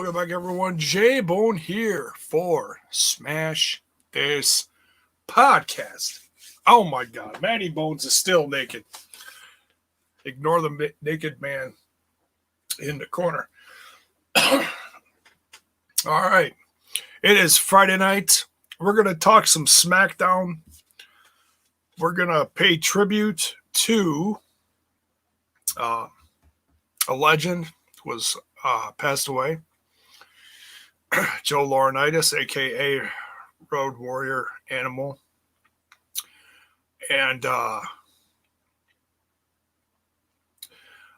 Welcome back, everyone. J-Bone here for Smash This Podcast. Oh my God, Matty Bones is still naked. Ignore the naked man in the corner. All right, it is Friday night. We're going to talk some SmackDown. We're going to pay tribute to a legend who was passed away. Joe Laurinaitis, a.k.a. Road Warrior Animal. And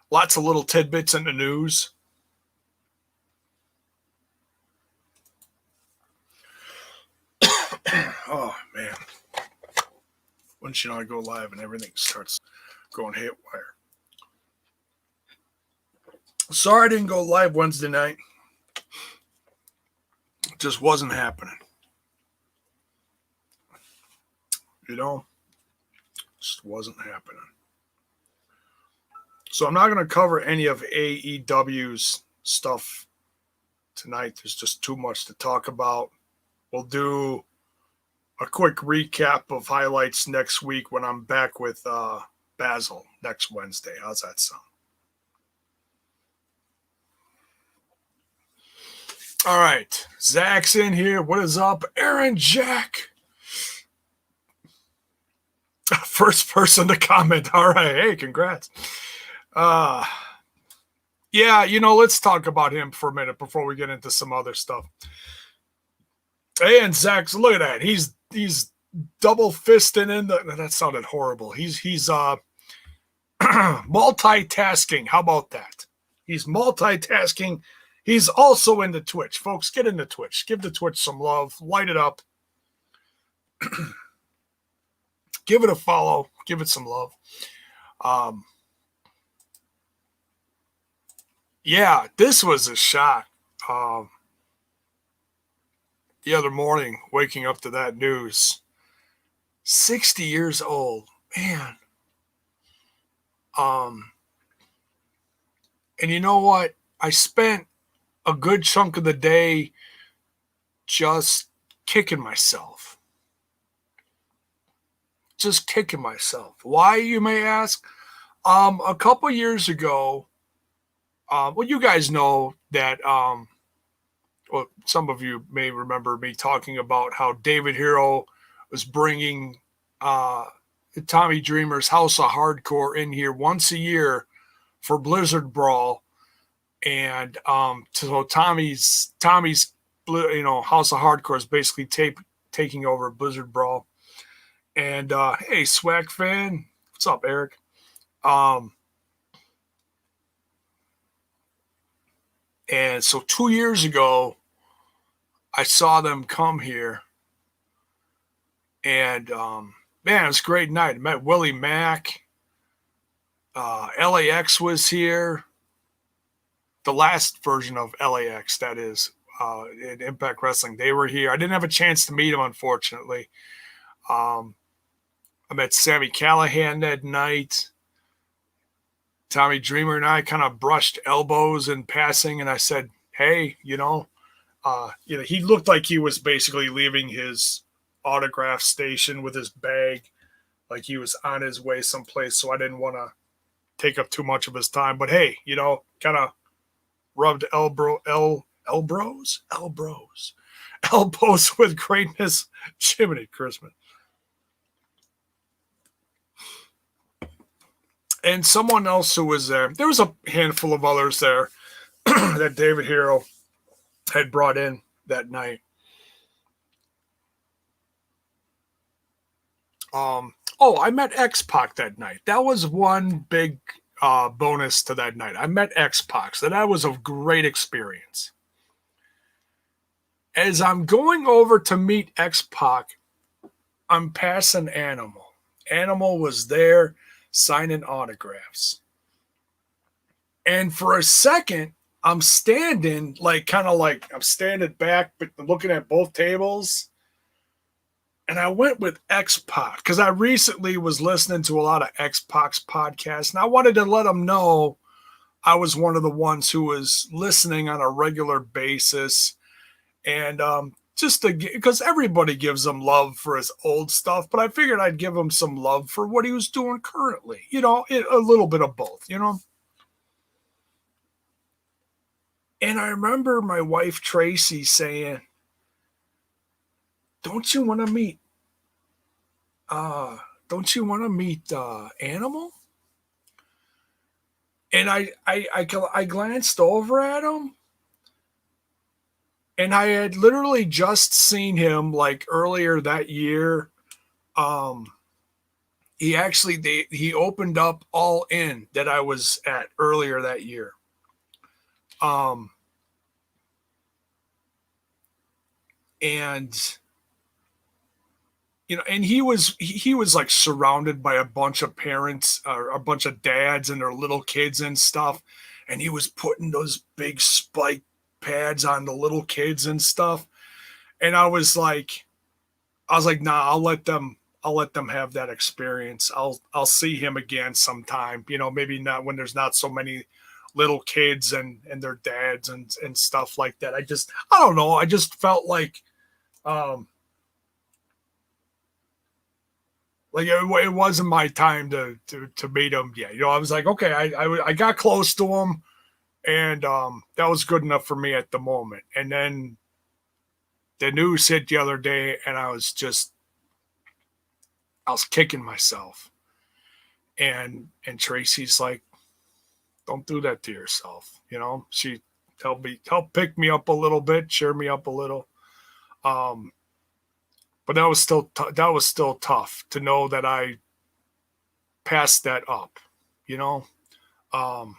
lots of little tidbits in the news. Oh, man. Once you know I go live and everything starts going haywire. Sorry I didn't go live Wednesday night. It just wasn't happening. You know, just wasn't happening. So I'm not going to cover any of AEW's stuff tonight. There's just too much to talk about. We'll do a quick recap of highlights next week when I'm back with Basil next Wednesday. How's that sound? All right. Zach's in here. What is up? Aaron Jack. First person to comment. All right. Hey, congrats. Yeah, you know, let's talk about him for a minute before we get into some other stuff. Hey, and Zach's, look at that. He's double fisting in the. That sounded horrible. He's multitasking. How about that? He's multitasking. He's also into Twitch. Folks, get into Twitch. Give the Twitch some love. Light it up. Give it a follow. Give it some love. Yeah, this was a shock. The other morning, waking up to that news. 60 years old. Man. And you know what? I spent a good chunk of the day just kicking myself. Just kicking myself. Why, you may ask? A couple years ago, well, you guys know that, well, some of you may remember me talking about how David Hero was bringing Tommy Dreamer's House of Hardcore in here once a year for Blizzard Brawl. And so Tommy's House of Hardcore is basically taking over Blizzard Brawl. And hey, Swag fan, what's up, Eric? And so 2 years ago, I saw them come here, and man, it was a great night. I met Willie Mack. LAX was here. The last version of LAX, that is, in Impact Wrestling, they were here. I didn't have a chance to meet them, unfortunately. I met Sami Callihan that night. Tommy Dreamer and I kind of brushed elbows in passing, and I said, "Hey, he looked like he was basically leaving his autograph station with his bag, like he was on his way someplace. So I didn't want to take up too much of his time. But hey, kind of rubbed elbows with greatness. Jiminy Christmas." And someone else who was there. There was a handful of others there that David Hero had brought in that night. I met X-Pac that night. That was one big bonus to that night. I met X-Pac, so that was a great experience. As I'm going over to meet X-Pac, I'm passing Animal. Animal was there signing autographs. And for a second, I'm standing I'm standing back, but looking at both tables. And I went with X-Pac because I recently was listening to a lot of X-Pac's podcasts, and I wanted to let him know I was one of the ones who was listening on a regular basis, and just to because everybody gives him love for his old stuff, but I figured I'd give him some love for what he was doing currently. A little bit of both. And I remember my wife Tracy saying, "Don't you want to meet? Uh, don't you want to meet Animal?" And I glanced over at him, and I had literally just seen him like earlier that year. Um, he opened up All In that I was at earlier that year. Um, and and he was like surrounded by a bunch of parents or a bunch of dads and their little kids and stuff, and he was putting those big spike pads on the little kids and stuff. And I was like, nah, I'll let them have that experience. I'll see him again sometime. Maybe not when there's not so many little kids and their dads and stuff like that. I don't know. I just felt um like it wasn't my time to meet him yet. I was like, okay, I got close to him, and that was good enough for me at the moment. And then the news hit the other day, and I was kicking myself. And Tracy's like, don't do that to yourself. She helped pick me up a little bit, cheer me up a little. Um, but that was still tough to know that I passed that up. You know. Um,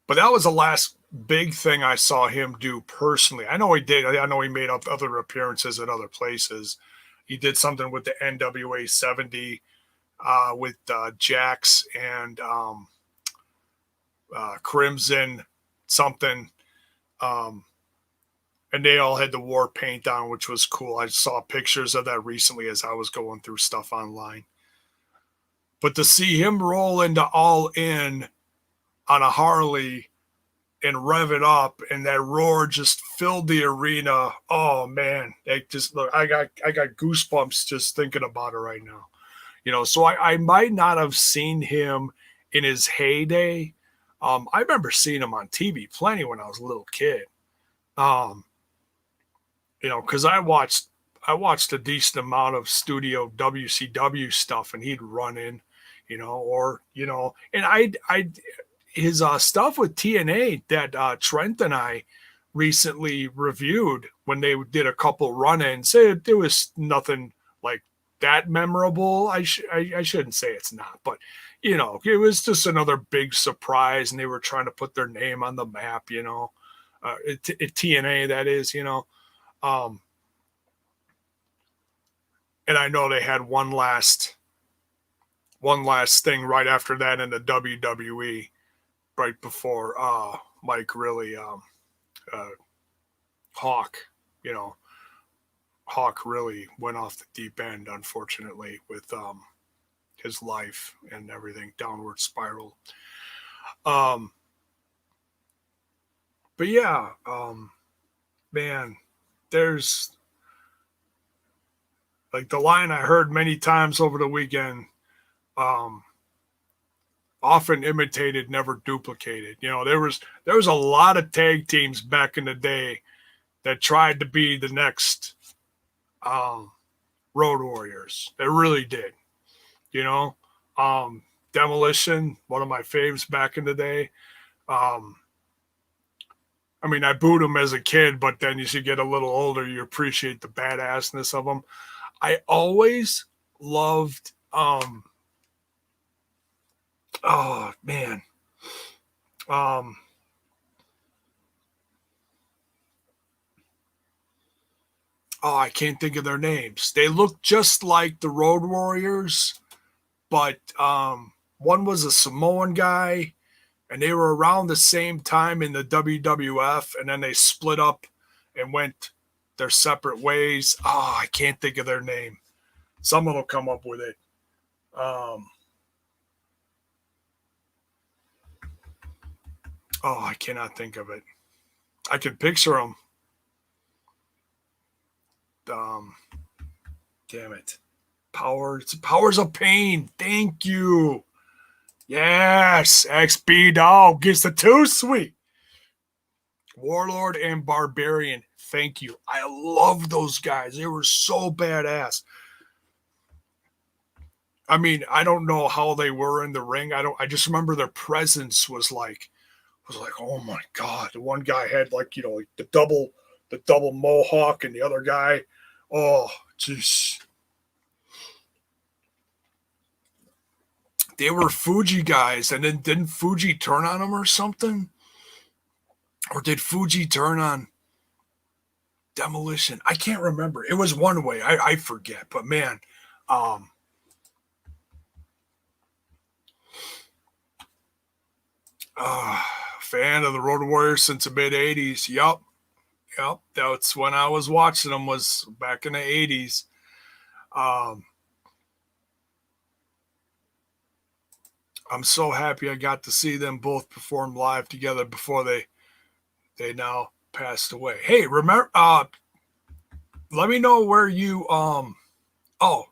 but that was the last big thing I saw him do personally. I know he did. I know he made up other appearances at other places. He did something with the NWA 70 with Jax and Crimson something. Um, and they all had the war paint on, which was cool. I saw pictures of that recently as I was going through stuff online. But to see him roll into All In on a Harley and rev it up, and that roar just filled the arena. Oh man, look, I got goosebumps just thinking about it right now. So I might not have seen him in his heyday. I remember seeing him on TV plenty when I was a little kid. Um, because I watched a decent amount of studio WCW stuff, and he'd run in, and I his stuff with TNA that Trent and I recently reviewed when they did a couple run-ins. There was nothing like that memorable. I shouldn't say it's not, but it was just another big surprise, and they were trying to put their name on the map. TNA, that is. Um, and I know they had one last thing right after that in the WWE, right before Mike really Hawk, you know, Hawk really went off the deep end, unfortunately, with his life and everything downward spiral. Um, but yeah, man, there's like the line I heard many times over the weekend. Um, Often imitated, never duplicated. There was a lot of tag teams back in the day that tried to be the next um, Road Warriors. They really did. You know, um, Demolition, one of my faves back in the day. Um, I mean, I booed them as a kid, but then as you get a little older, you appreciate the badassness of them. I always loved. Oh man. Um, I can't think of their names. They look just like the Road Warriors, but one was a Samoan guy, and they were around the same time in the WWF, and then they split up and went their separate ways. I can't think of their name. Someone will come up with it. Um, Oh, I cannot think of it. I can picture them. Damn it. Powers of Pain. Thank you. Yes. XB Dog gets the 2 sweet. Warlord and Barbarian. Thank you. I love those guys. They were so badass. I mean, I don't know how they were in the ring. I just remember their presence was like, oh my God. The one guy had like, like the double mohawk, and the other guy, oh, jeez. They were Fuji guys, and then didn't Fuji turn on them or something? Or did Fuji turn on Demolition? I can't remember. It was one way. I forget. But man, fan of the Road Warriors since the mid 80s. Yup. That's when I was watching them, was back in the 80s. I'm so happy I got to see them both perform live together before they now passed away. Hey, remember, let me know where you,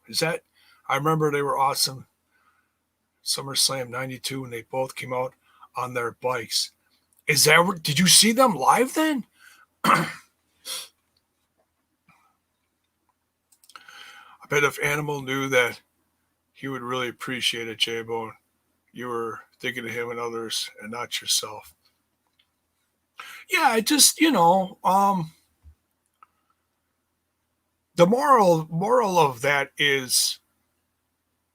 is that, I remember they were awesome. SummerSlam 92, and they both came out on their bikes. Did you see them live then? I bet if Animal knew that, he would really appreciate it, J-Bone. You were thinking of him and others and not yourself. Yeah, I just, the moral of that is,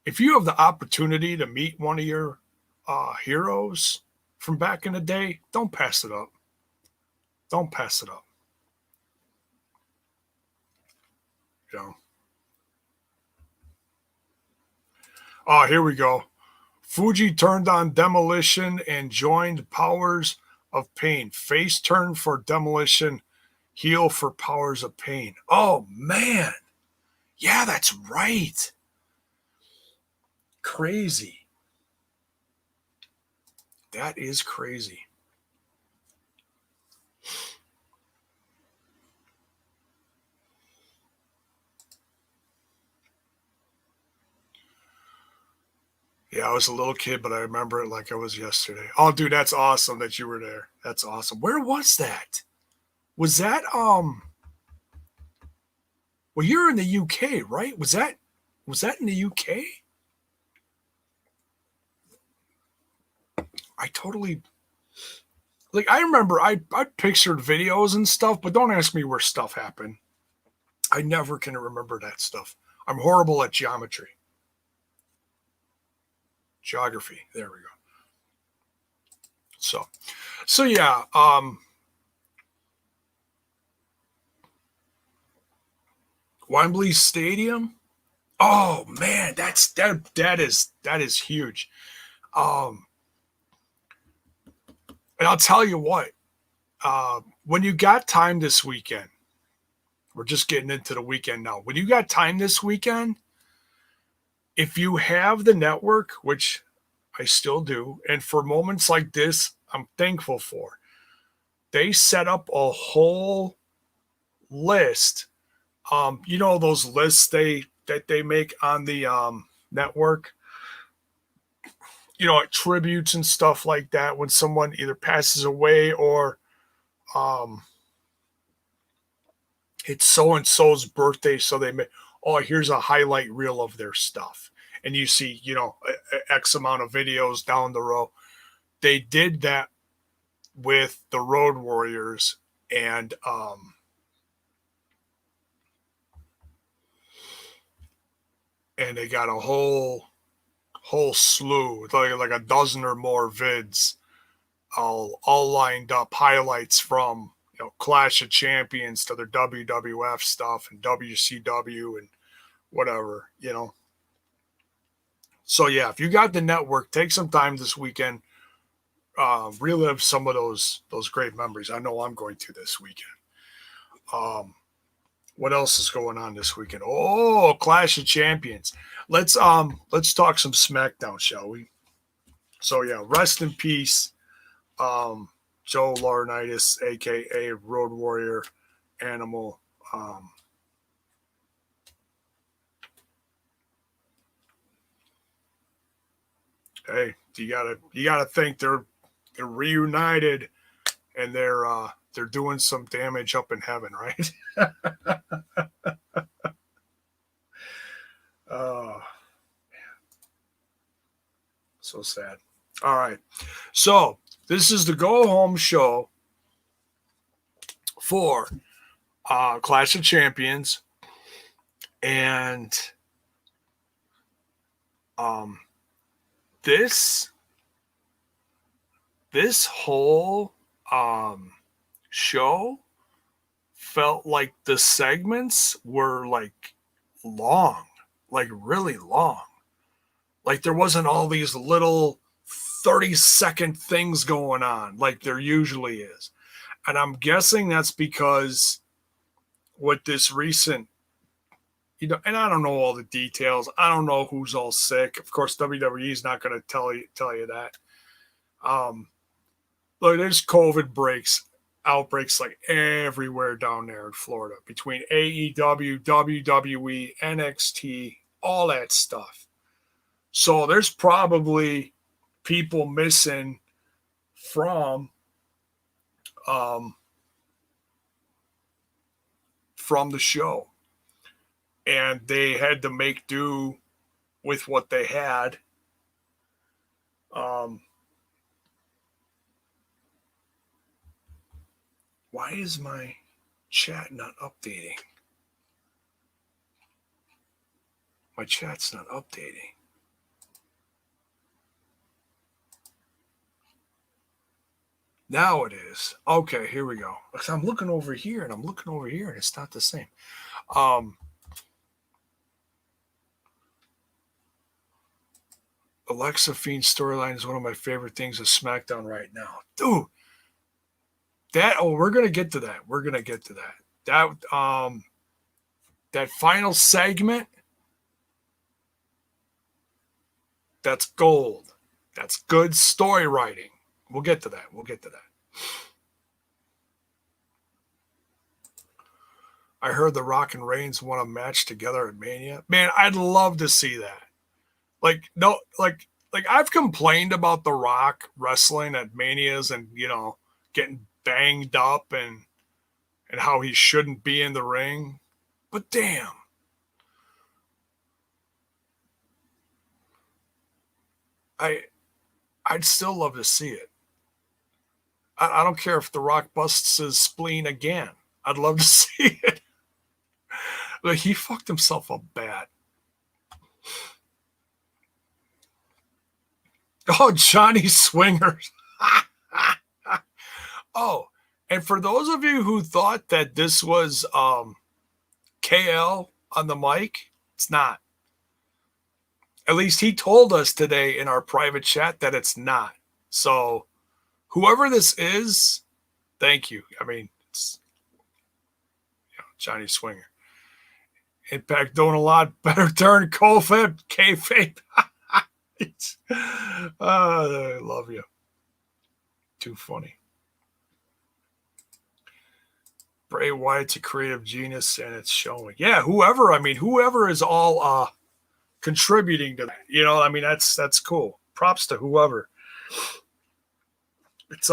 if you have the opportunity to meet one of your heroes from back in the day, don't pass it up. Don't pass it up. Oh, here we go. Fuji turned on Demolition and joined Powers of Pain. Face turn for Demolition, heel for Powers of Pain. Oh, man. Yeah, that's right. Crazy. That is crazy. Yeah, I was a little kid, but I remember it like it was yesterday. Oh, dude, that's awesome that you were there. That's awesome. Where was that? Was that well, you're in the UK, right? Was that in the UK? I totally, like, I remember I pictured videos and stuff, but don't ask me where stuff happened. I never can remember that stuff. I'm horrible at geography. There we go. So yeah, Wembley Stadium. Oh man, that is huge. And I'll tell you what, when you got time this weekend, we're just getting into the weekend now. When you got time this weekend, if you have the network, which I still do, and for moments like this, I'm thankful for, they set up a whole list. Those lists that they make on the network, tributes and stuff like that when someone either passes away or it's so and so's birthday, so they make, oh, here's a highlight reel of their stuff, and you see X amount of videos down the row. They did that with the Road Warriors, and they got a whole slew, like a dozen or more vids, all lined up, highlights from Clash of Champions to their WWF stuff and WCW and whatever, So yeah, if you got the network, take some time this weekend, relive some of those great memories. I know I'm going to this weekend. What else is going on this weekend? Oh, Clash of Champions. Let's talk some SmackDown, shall we? So yeah, rest in peace. Joe Laurinaitis, a.k.a. Road Warrior Animal. Hey, you gotta think they're reunited and they're doing some damage up in heaven, right? Oh, so sad. All right. So this is the go home show for Clash of Champions. And this whole show felt like the segments were like long, like really long. Like there wasn't all these little 30-second things going on like there usually is. And I'm guessing that's because with this recent, and I don't know all the details. I don't know who's all sick. Of course, WWE is not going to tell you that. Look, there's COVID outbreaks like everywhere down there in Florida between AEW, WWE, NXT, all that stuff. So there's probably people missing from the show, and they had to make do with what they had. Why is my chat not updating? My chat's not updating. Now it is. Okay, here we go. I'm looking over here and I'm looking over here and it's not the same. Alexa Fiend's storyline is one of my favorite things of SmackDown right now. Dude, we're gonna get to that. We're gonna get to that. That final segment, that's gold. That's good story writing. We'll get to that. I heard The Rock and Reigns won a match together at Mania. Man, I'd love to see that. Like I've complained about The Rock wrestling at Manias and, getting banged up and how he shouldn't be in the ring. But damn. I'd still love to see it. I don't care if The Rock busts his spleen again. I'd love to see it. Like, he fucked himself up bad. Oh, Johnny Swingers. Oh, and for those of you who thought that this was KL on the mic, it's not. At least he told us today in our private chat that it's not. So whoever this is, thank you. I mean, it's Johnny Swinger. Impact doing a lot better turn kayfabe. I love you. Too funny. Bray Wyatt's a creative genius and it's showing. Yeah, whoever is all contributing to that. That's cool. Props to whoever. It's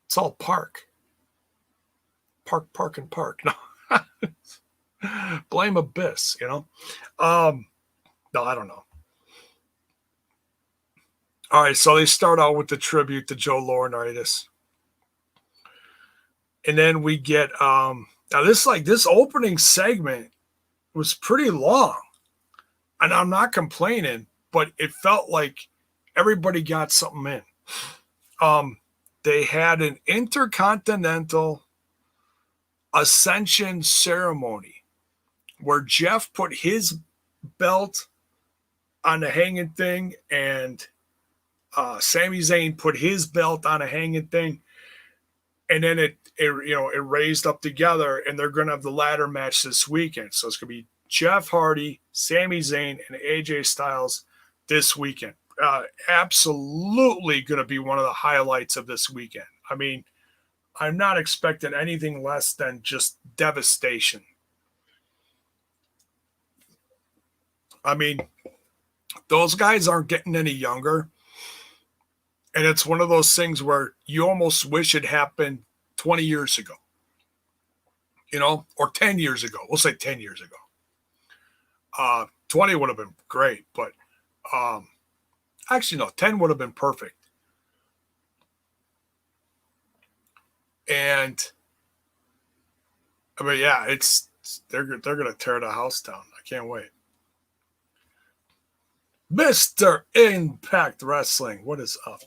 it's all park. No. Blame Abyss, No, I don't know. All right, so they start out with the tribute to Joe Laurinaitis. And then we get now this opening segment was pretty long. And I'm not complaining, but it felt like everybody got something in. They had an Intercontinental Ascension ceremony where Jeff put his belt on the hanging thing and Sami Zayn put his belt on a hanging thing, and then it raised up together, and they're going to have the ladder match this weekend. So it's going to be Jeff Hardy, Sami Zayn, and AJ Styles this weekend. Absolutely going to be one of the highlights of this weekend. I mean, I'm not expecting anything less than just devastation. I mean, those guys aren't getting any younger. And it's one of those things where you almost wish it happened 20 years ago, or 10 years ago. We'll say 10 years ago. 20 would have been great, but actually, no, 10 would have been perfect. And I mean, yeah, they're going to tear the house down. I can't wait. Mr. Impact Wrestling, what is up?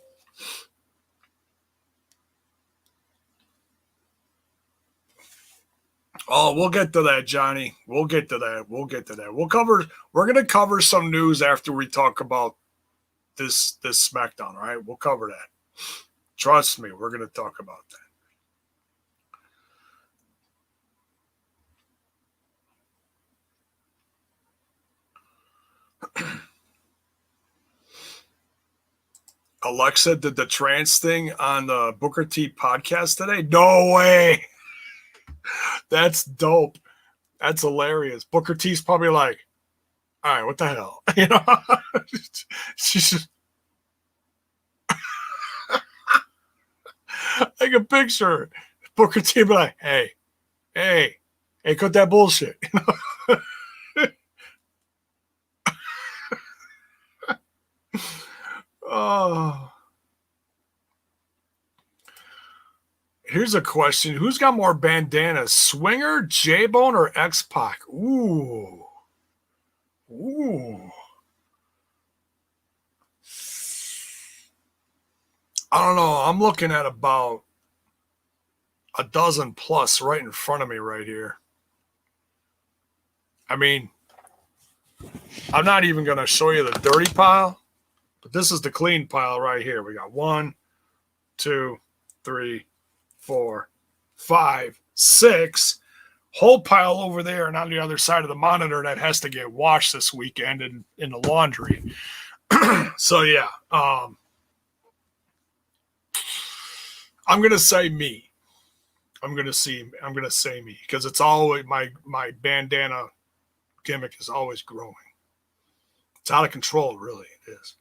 Oh, we'll get to that, Johnny. We'll get to that. We're going to cover some news after we talk about this SmackDown, all right? We'll cover that. Trust me, we're going to talk about that. Alexa did the trance thing on the Booker T podcast today? No way. That's dope. That's hilarious. Booker T's probably like, all right, what the hell? She's just like a picture. Booker T be like, hey, cut that bullshit. Oh. Here's a question. Who's got more bandanas, Swinger, J-Bone, or X-Pac? Ooh. I don't know. I'm looking at about a dozen plus right in front of me right here. I mean, I'm not even going to show you the dirty pile, but this is the clean pile right here. We got 1, 2, 3, 4, 5, 6. Whole pile over there and on the other side of the monitor that has to get washed this weekend in the laundry. So, yeah. I'm going to say me. I'm going to say me because it's always my bandana gimmick is always growing. It's out of control, really. It is.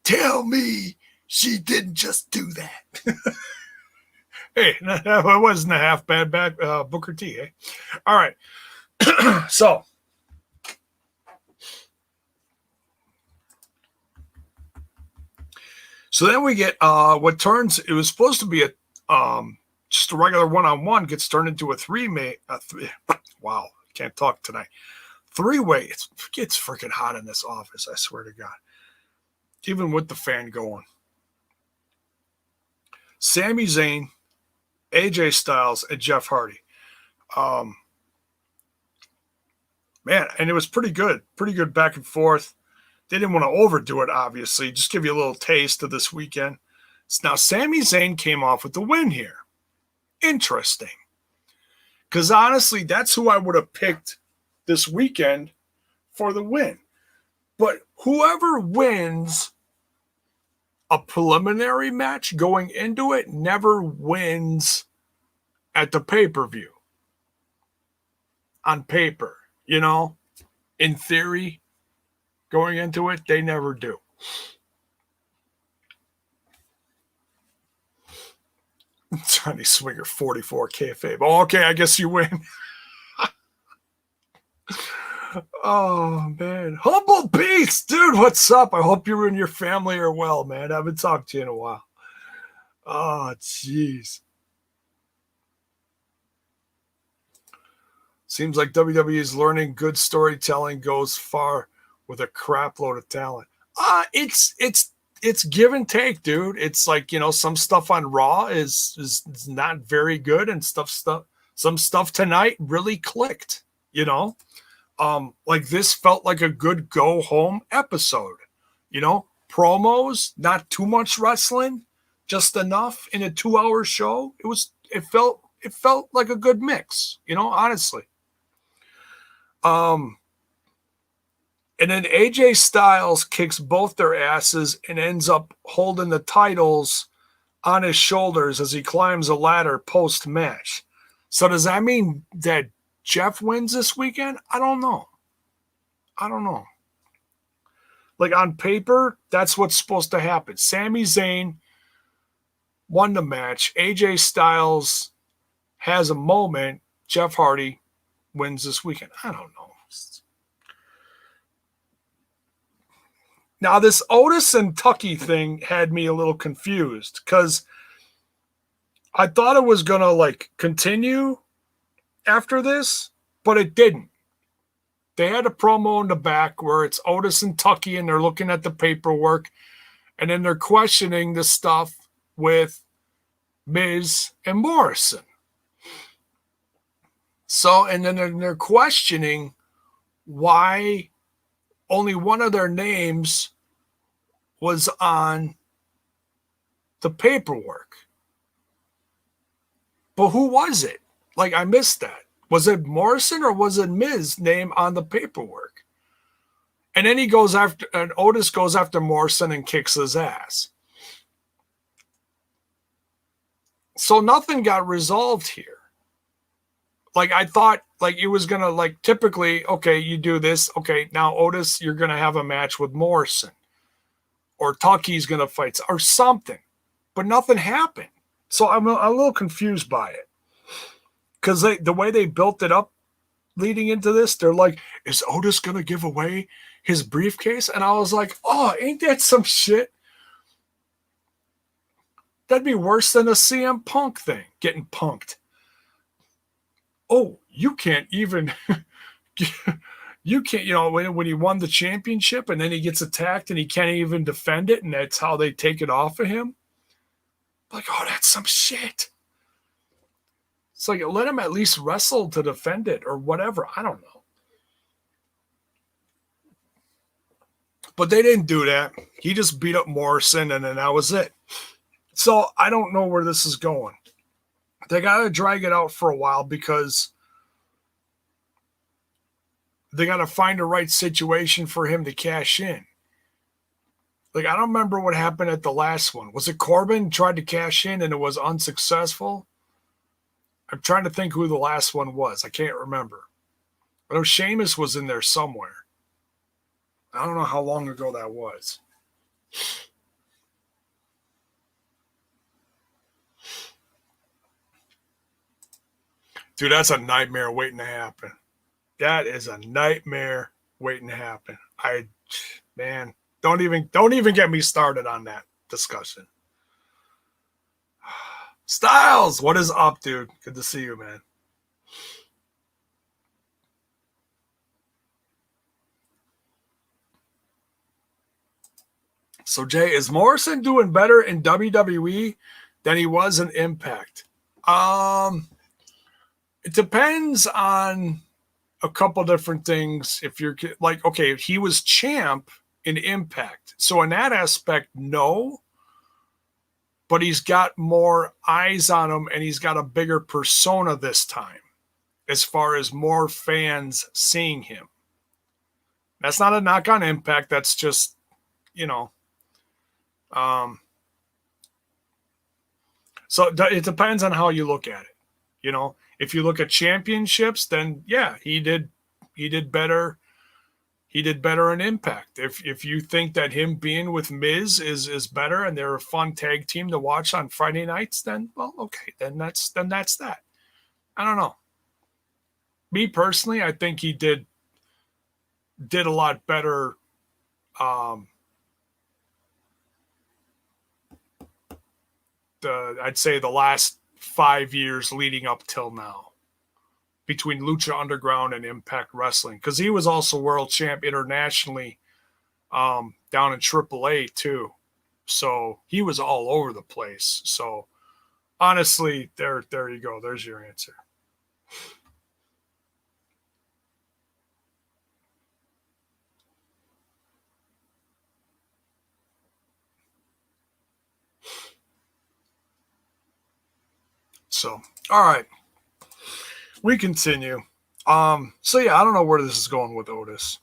Tell me she didn't just do that. Hey, that wasn't a half bad Booker T, eh? All right. So then we get what turns. It was supposed to be just a regular one-on-one gets turned into a three-way. Wow, can't talk tonight. Three-way. It gets freaking hot in this office. I swear to God. Even with the fan going. Sami Zayn, AJ Styles, and Jeff Hardy. Man, and it was pretty good back and forth. They didn't want to overdo it, obviously. Just give you a little taste of this weekend. Now, Sami Zayn came off with the win here. Interesting. Because honestly, that's who I would have picked this weekend for the win. But whoever wins a preliminary match going into it never wins at the pay-per-view. On paper, in theory, going into it, they never do. Johnny Swinger, 44 kayfabe. Oh, okay, I guess you win. Oh, man. Humble Beast, dude, what's up? I hope you and your family are well, man. I haven't talked to you in a while. Oh, jeez. Seems like WWE is learning good storytelling goes far with a crap load of talent. It's give and take, dude. It's like, some stuff on Raw is not very good, and some stuff tonight really clicked, like this felt like a good go home episode, promos, not too much wrestling, just enough in a 2-hour show. It it felt like a good mix, honestly. And then AJ Styles kicks both their asses and ends up holding the titles on his shoulders as he climbs a ladder post-match. So does that mean that Jeff wins this weekend? I don't know. Like on paper, that's what's supposed to happen. Sami Zayn won the match. AJ Styles has a moment. Jeff Hardy wins this weekend. I don't know. Now, this Otis and Tucky thing had me a little confused because I thought it was going to like continue after this, but it didn't. They had a promo in the back where it's Otis and Tucky and they're looking at the paperwork and then they're questioning the stuff with Miz and Morrison. So, and then they're questioning why only one of their names was on the paperwork. But who was it? Like, I missed that. Was it Morrison or was it Miz name on the paperwork? And then Otis goes after Morrison and kicks his ass. So nothing got resolved here. Like, I thought, like, it was going to, like, typically, okay, you do this. Okay, now, Otis, you're going to have a match with Morrison. Or Tucky's going to fight, or something. But nothing happened. So I'm a little confused by it. Because the way they built it up leading into this, they're like, is Otis going to give away his briefcase? And I was like, oh, ain't that some shit? That'd be worse than a CM Punk thing, getting punked. Oh, you can't even, you can't, when he won the championship and then he gets attacked and he can't even defend it, and that's how they take it off of him. Like, oh, that's some shit. It's like, let him at least wrestle to defend it or whatever. I don't know. But they didn't do that. He just beat up Morrison and then that was it. So I don't know where this is going. They got to drag it out for a while because they got to find the right situation for him to cash in. Like, I don't remember what happened at the last one. Was it Corbin tried to cash in and it was unsuccessful? I'm trying to think who the last one was. I can't remember. I know Sheamus was in there somewhere. I don't know how long ago that was. Dude, that's a nightmare waiting to happen. That is a nightmare waiting to happen. Man, don't even get me started on that discussion. Styles, what is up, dude? Good to see you, man. So, Jay, is Morrison doing better in WWE than he was in Impact? It depends on a couple different things. If you're like, okay, he was champ in Impact. So in that aspect, no. But he's got more eyes on him and he's got a bigger persona this time as far as more fans seeing him. That's not a knock on Impact. That's just, so it depends on how you look at it. If you look at championships, then yeah, he did better. He did better in Impact. If you think that him being with Miz is better and they're a fun tag team to watch on Friday nights, then well, okay, then that's that. I don't know. Me personally, I think he did a lot better. I'd say the last 5 years leading up till now, between Lucha Underground and Impact Wrestling, because he was also world champ internationally down in AAA too. So he was all over the place. So honestly, there you go. There's your answer. So, all right, we continue. So yeah, I don't know where this is going with Otis.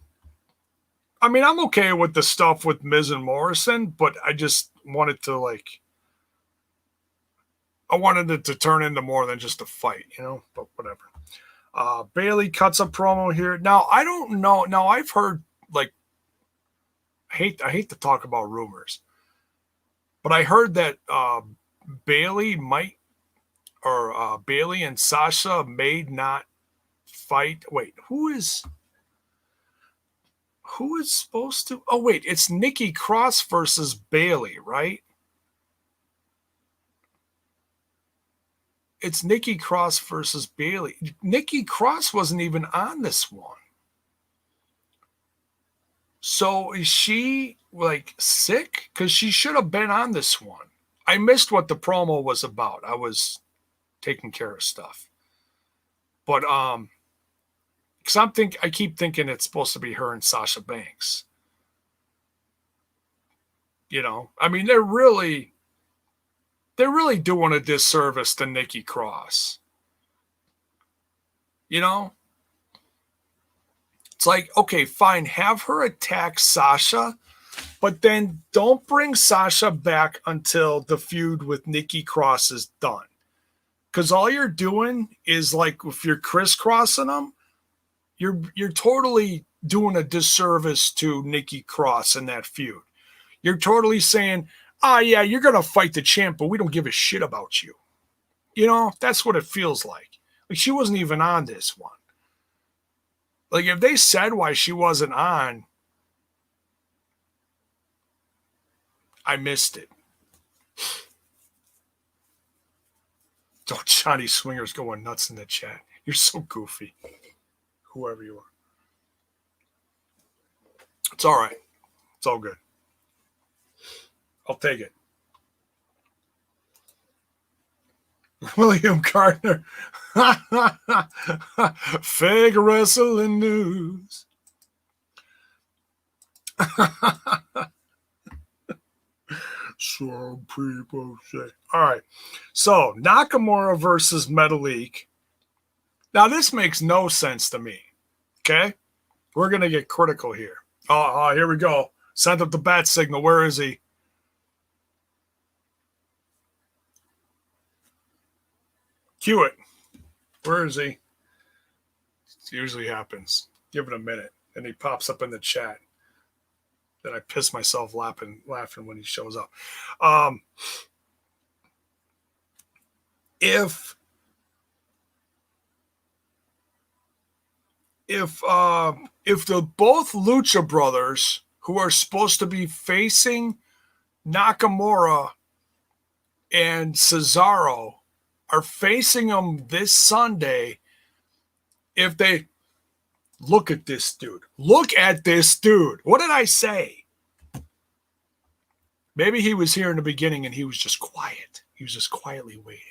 I mean, I'm okay with the stuff with Miz and Morrison, but I just wanted to I wanted it to turn into more than just a fight, but whatever. Bailey cuts a promo here. Now, I don't know. Now, I've heard, I hate to talk about rumors, but I heard that Bailey Bailey and Sasha may not fight. Wait, who is supposed to? Oh, wait, it's Nikki Cross versus Bailey, right? It's Nikki Cross versus Bailey. Nikki Cross wasn't even on this one. So is she sick? Because she should have been on this one. I missed what the promo was about. I was taking care of stuff. But because I keep thinking it's supposed to be her and Sasha Banks. I mean, they're really doing a disservice to Nikki Cross. It's like, okay, fine, have her attack Sasha, but then don't bring Sasha back until the feud with Nikki Cross is done. Because all you're doing is if you're crisscrossing them, you're totally doing a disservice to Nikki Cross in that feud. You're totally saying, yeah, you're going to fight the champ, but we don't give a shit about you. That's what it feels like. She wasn't even on this one. If they said why she wasn't on, I missed it. Oh, Johnny Swinger's going nuts in the chat. You're so goofy. Whoever you are. It's all right. It's all good. I'll take it. William Gardner. Fake wrestling news. Some people say. All right. So, Nakamura versus Metalik. Now, this makes no sense to me. Okay? We're going to get critical here. Oh, here we go. Sent up the bat signal. Where is he? Cue it. Where is he? It usually happens. Give it a minute. And he pops up in the chat. Then I piss myself laughing when he shows up. If the both Lucha Brothers, who are supposed to be facing Nakamura and Cesaro, are facing them this Sunday, if they look at this dude. What did I say? Maybe he was here in the beginning and he was just quiet. He was just quietly waiting.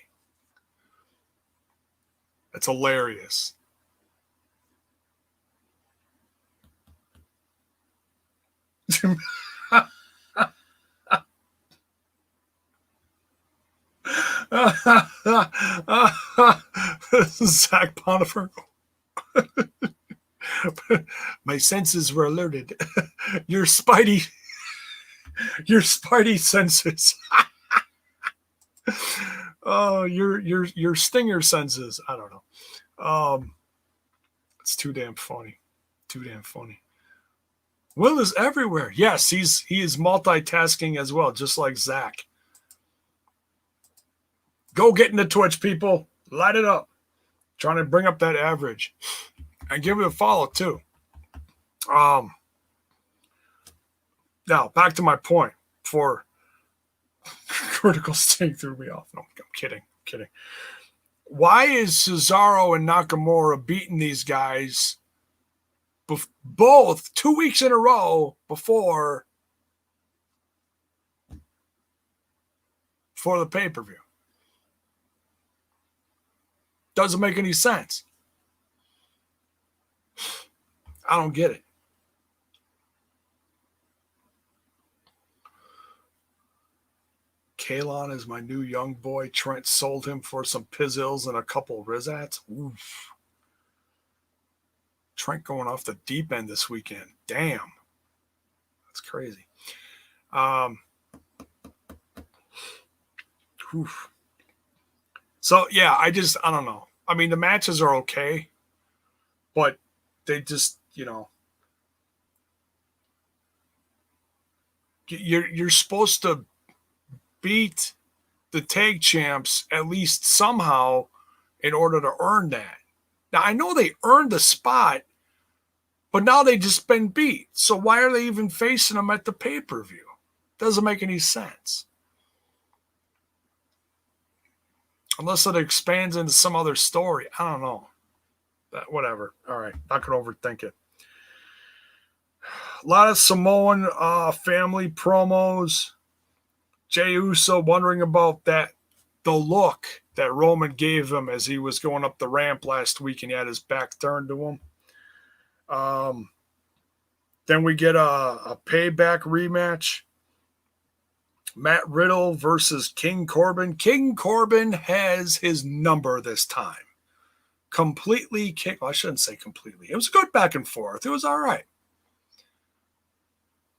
That's hilarious. Zach Bonifer. My senses were alerted. Your spidey senses. Oh, your stinger senses. I don't know. It's too damn funny. Will is everywhere. Yes, he is multitasking as well, just like Zach. Go get into Twitch, people. Light it up. Trying to bring up that average. And give it a follow, too. Now, back to my point before critical sting threw me off. No, I'm kidding. Why is Cesaro and Nakamura beating these guys both 2 weeks in a row before the pay-per-view? Doesn't make any sense. I don't get it. Kalon is my new young boy. Trent sold him for some pizzles and a couple Rizats. Oof. Trent going off the deep end this weekend. Damn. That's crazy. Oof. So, yeah, I don't know. I mean, the matches are okay, but they just, you're supposed to beat the tag champs at least somehow in order to earn that. Now, I know they earned the spot, but now they've just been beat. So why are they even facing them at the pay-per-view? Doesn't make any sense. Unless it expands into some other story. I don't know. But whatever. All right. Not going to overthink it. A lot of Samoan family promos. Jey Uso wondering about the look that Roman gave him as he was going up the ramp last week and he had his back turned to him. Then we get a payback rematch. Matt Riddle versus King Corbin. King Corbin has his number this time. Completely kicked. Well, I shouldn't say completely. It was good back and forth. It was all right.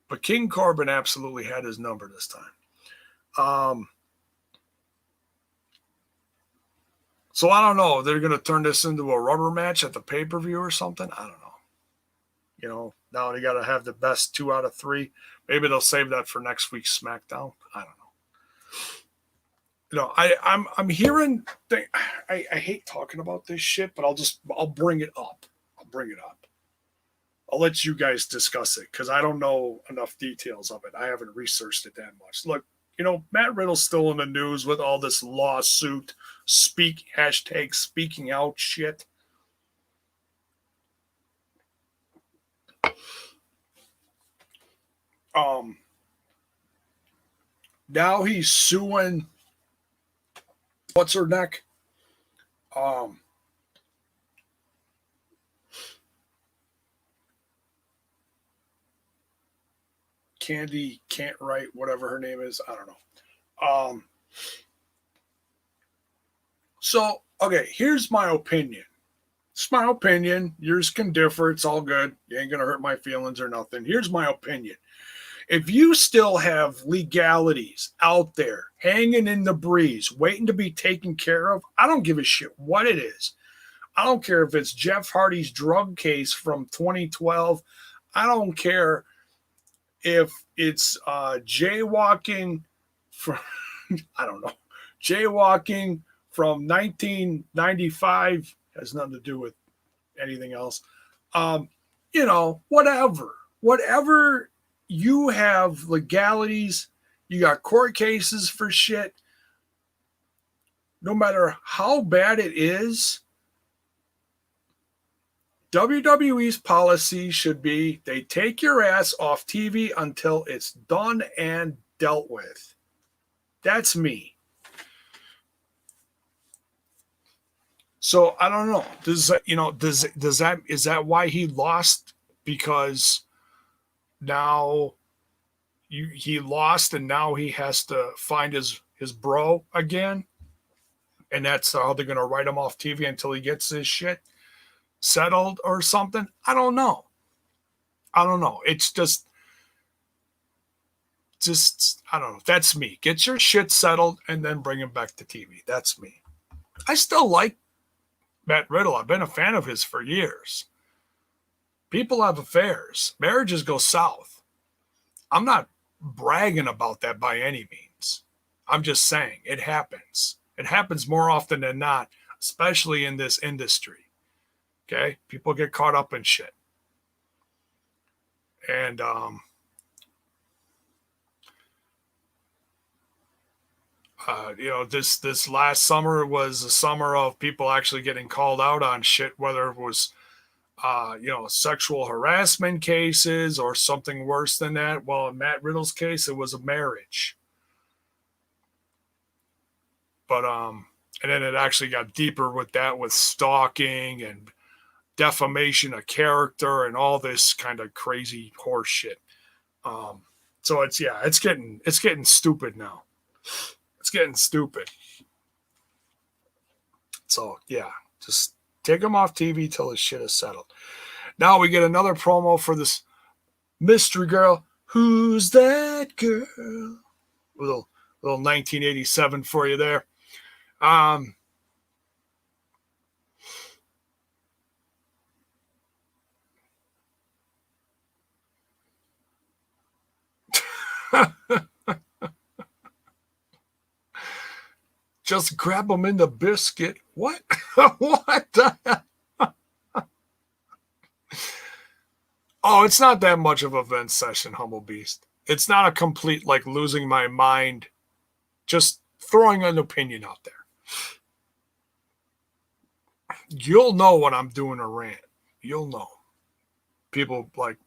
But King Corbin absolutely had his number this time. So I don't know. They're going to turn this into a rubber match at the pay-per-view or something. I don't know. Now they got to have the best 2 out of 3. Maybe they'll save that for next week's SmackDown. I don't know. I'm hearing. I hate talking about this shit, but I'll bring it up. I'll let you guys discuss it because I don't know enough details of it. I haven't researched it that much. Look, Matt Riddle's still in the news with all this lawsuit, hashtag speaking out shit. Now he's suing what's her neck? Candy can't write, whatever her name is. I don't know. So, okay, here's my opinion. It's my opinion. Yours can differ. It's all good. You ain't going to hurt my feelings or nothing. Here's my opinion. If you still have legalities out there hanging in the breeze, waiting to be taken care of, I don't give a shit what it is. I don't care if it's Jeff Hardy's drug case from 2012. I don't care if it's jaywalking from, I don't know, jaywalking from 1995, has nothing to do with anything else. Whatever you have legalities, you got court cases for shit. No matter how bad it is, WWE's policy should be they take your ass off TV until it's done and dealt with. That's me. So I don't know. Is that why he lost? Because now he lost and now he has to find his bro again, and that's how they're gonna write him off TV until he gets his shit settled or something. I don't know. It's just I don't know. That's me. Get your shit settled and then bring him back to TV. That's me. I still like Matt Riddle. I've been a fan of his for years. People have affairs. Marriages go south. I'm not bragging about that by any means. I'm just saying it happens. It happens more often than not, especially in this industry. Okay? People get caught up in shit. And this last summer was a summer of people actually getting called out on shit, whether it was sexual harassment cases or something worse than that. Well, in Matt Riddle's case, it was a marriage. But and then it actually got deeper with that, with stalking and defamation of character and all this kind of crazy horse shit. So it's getting stupid now. getting stupid. So, yeah, just take him off TV till his shit is settled. Now we get another promo for this mystery girl. Who's that girl? Little 1987 for you there. Just grab them in the biscuit. What? What the hell? Oh, it's not that much of a vent session, Humble Beast. It's not a complete, like, losing my mind. Just throwing an opinion out there. You'll know when I'm doing a rant. You'll know. People, like,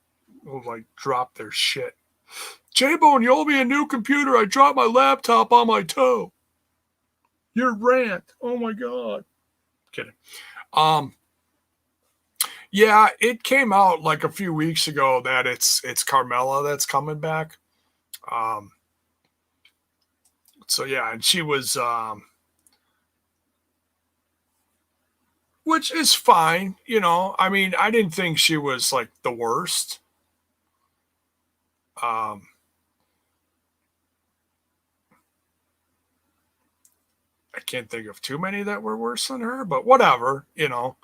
will, like, drop their shit. J-Bone, you owe me a new computer. I dropped my laptop on my toe. Your rant. Oh, my God. Kidding. Yeah, it came out like a few weeks ago that it's Carmella that's coming back. So yeah, and she was, which is fine, you know. I mean, I didn't think she was like the worst. I can't think of too many that were worse than her, but whatever, you know.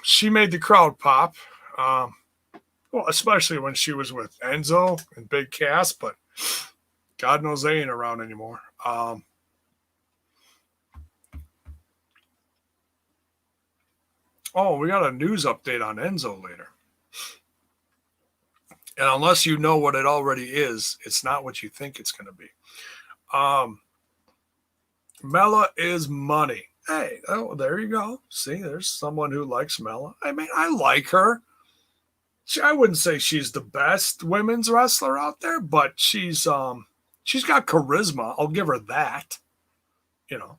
She made the crowd pop. Well, especially when she was with Enzo and Big Cass, but God knows they ain't around anymore. Oh, we got a news update on Enzo later. And unless you know what it already is, it's not what you think it's going to be. Mella is money. Hey, oh, there you go. See, there's someone who likes Mella. I mean, I like her. I wouldn't say she's the best women's wrestler out there, but she's got charisma. I'll give her that. You know.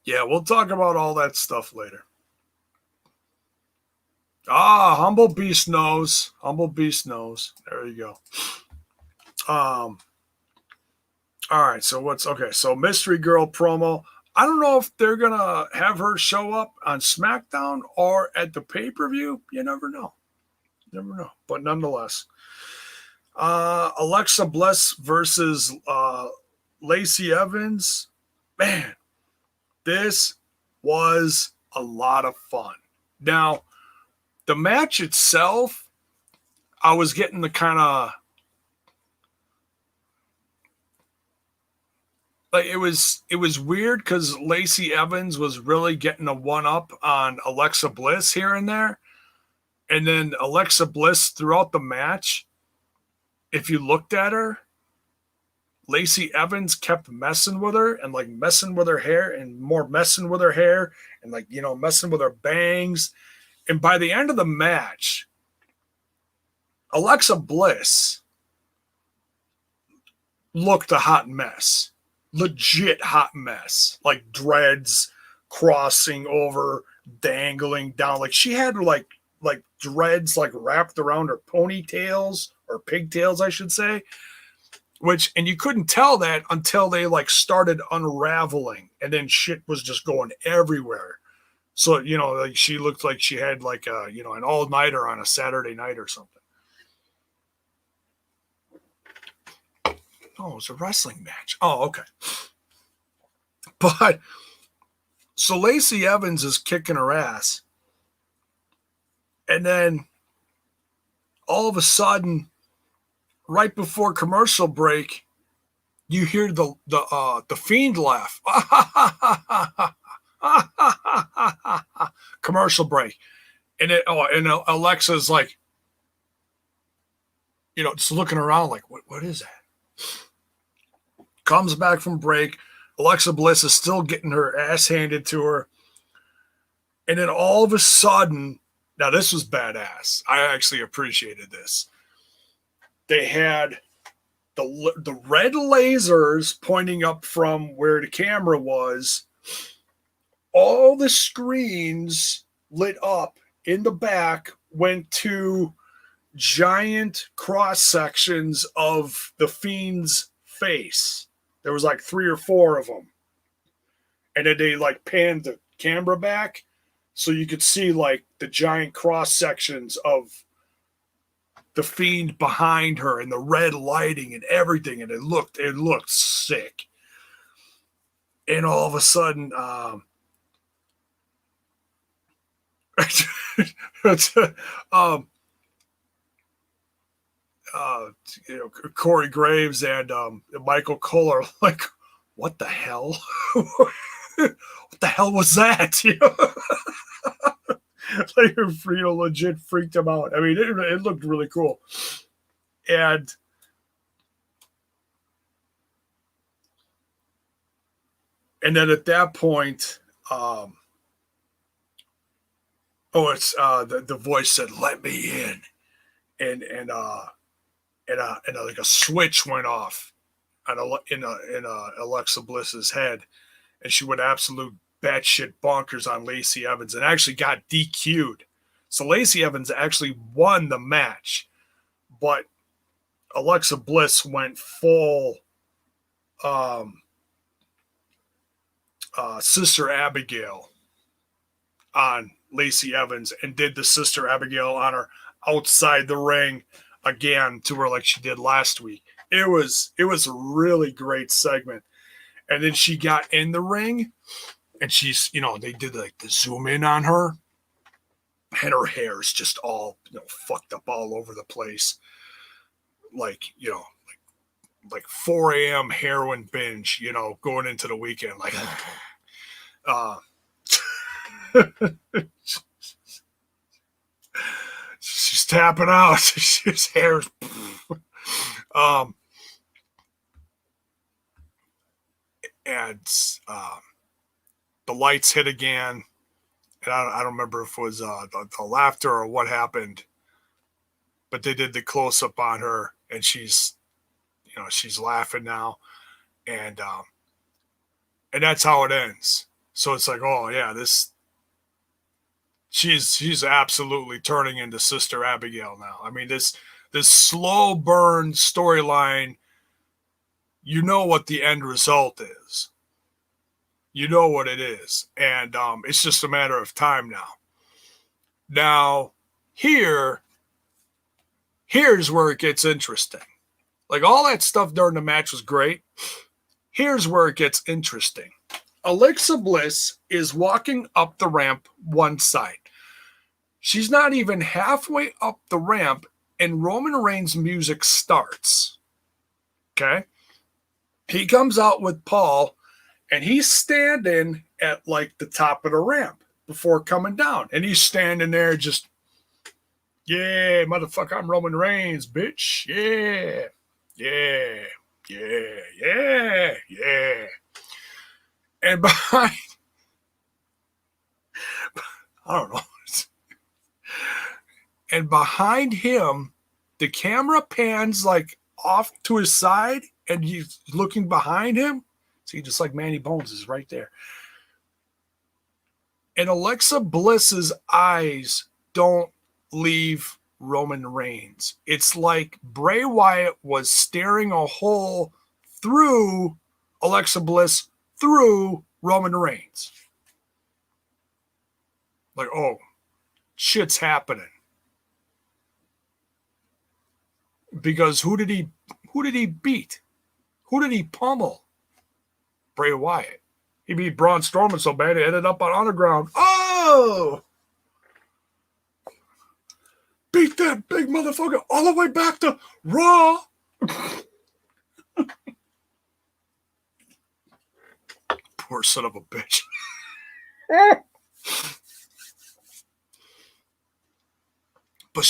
Yeah, we'll talk about all that stuff later. Humble Beast knows. Humble Beast knows. There you go. All right, so so Mystery Girl promo. I don't know if they're gonna have her show up on SmackDown or at the pay-per-view. You never know. Never know. But nonetheless. Alexa Bliss versus Lacey Evans. Man, this was a lot of fun. Now, the match itself, I was getting the kind of like it was weird because Lacey Evans was really getting a one-up on Alexa Bliss here and there. And then Alexa Bliss throughout the match, if you looked at her, Lacey Evans kept messing with her and like messing with her hair and more messing with her hair and like, you know, messing with her bangs. And by the end of the match, Alexa Bliss looked a hot mess. Legit hot mess. Like dreads crossing over, dangling down. Like she had like dreads like wrapped around her ponytails or pigtails, I should say. And you couldn't tell that until they like started unraveling and then shit was just going everywhere. So, you know, like she looked like she had like a, you know, an all-nighter on a Saturday night or something. Oh, it was a wrestling match. Oh, okay. But so Lacey Evans is kicking her ass. And then all of a sudden, right before commercial break, you hear the Fiend laugh. Commercial break. And Alexa's like, you know, just looking around like, what is that? Comes back from break. Alexa Bliss is still getting her ass handed to her. And then all of a sudden, now this was badass. I actually appreciated this. They had the red lasers pointing up from where the camera was, all the screens lit up in the back went to giant cross sections of the Fiend's face. There was like 3 or 4 of them. And then they like panned the camera back so you could see like the giant cross sections of the Fiend behind her and the red lighting and everything, and it looked sick. And all of a sudden, Corey Graves and Michael Cole are like, what the hell? What the hell was that? Like, legit freaked him out. I mean, it looked really cool. And then at that point, it's the voice said, "Let me in," and like a switch went off in Alexa Bliss's head, and she went absolute batshit bonkers on Lacey Evans and actually got DQ'd. So Lacey Evans actually won the match, but Alexa Bliss went full Sister Abigail on Lacey Evans and did the Sister Abigail on her outside the ring again to her like she did last week. It was a really great segment. And then she got in the ring and she's, they did like the zoom in on her and her hair is just all, fucked up all over the place. Like, like 4 a.m. heroin binge, going into the weekend. Like, she's tapping out. His hair's, and the lights hit again. And I don't remember if it was the laughter or what happened, but they did the close up on her, and she's laughing now, and that's how it ends. So it's like, oh yeah, she's absolutely turning into Sister Abigail now. I mean, this slow burn storyline, you know what the end result is. You know what it is. And it's just a matter of time now. Now, here's where it gets interesting. Like, all that stuff during the match was great. Here's where it gets interesting. Alexa Bliss is walking up the ramp one side. She's not even halfway up the ramp, and Roman Reigns' music starts. Okay? He comes out with Paul, and he's standing at, like, the top of the ramp before coming down. And he's standing there just, yeah, motherfucker, I'm Roman Reigns, bitch. Yeah. Yeah. Yeah. Yeah. Yeah. And behind, I don't know. And behind him, the camera pans like off to his side, and he's looking behind him. See, just like Manny Bones is right there. And Alexa Bliss's eyes don't leave Roman Reigns. It's like Bray Wyatt was staring a hole through Alexa Bliss, through Roman Reigns. Like, oh, shit's happening. Because who did he beat? Who did he pummel? Bray Wyatt. He beat Braun Strowman so bad he ended up on Underground. Oh! Beat that big motherfucker all the way back to Raw. Poor son of a bitch. But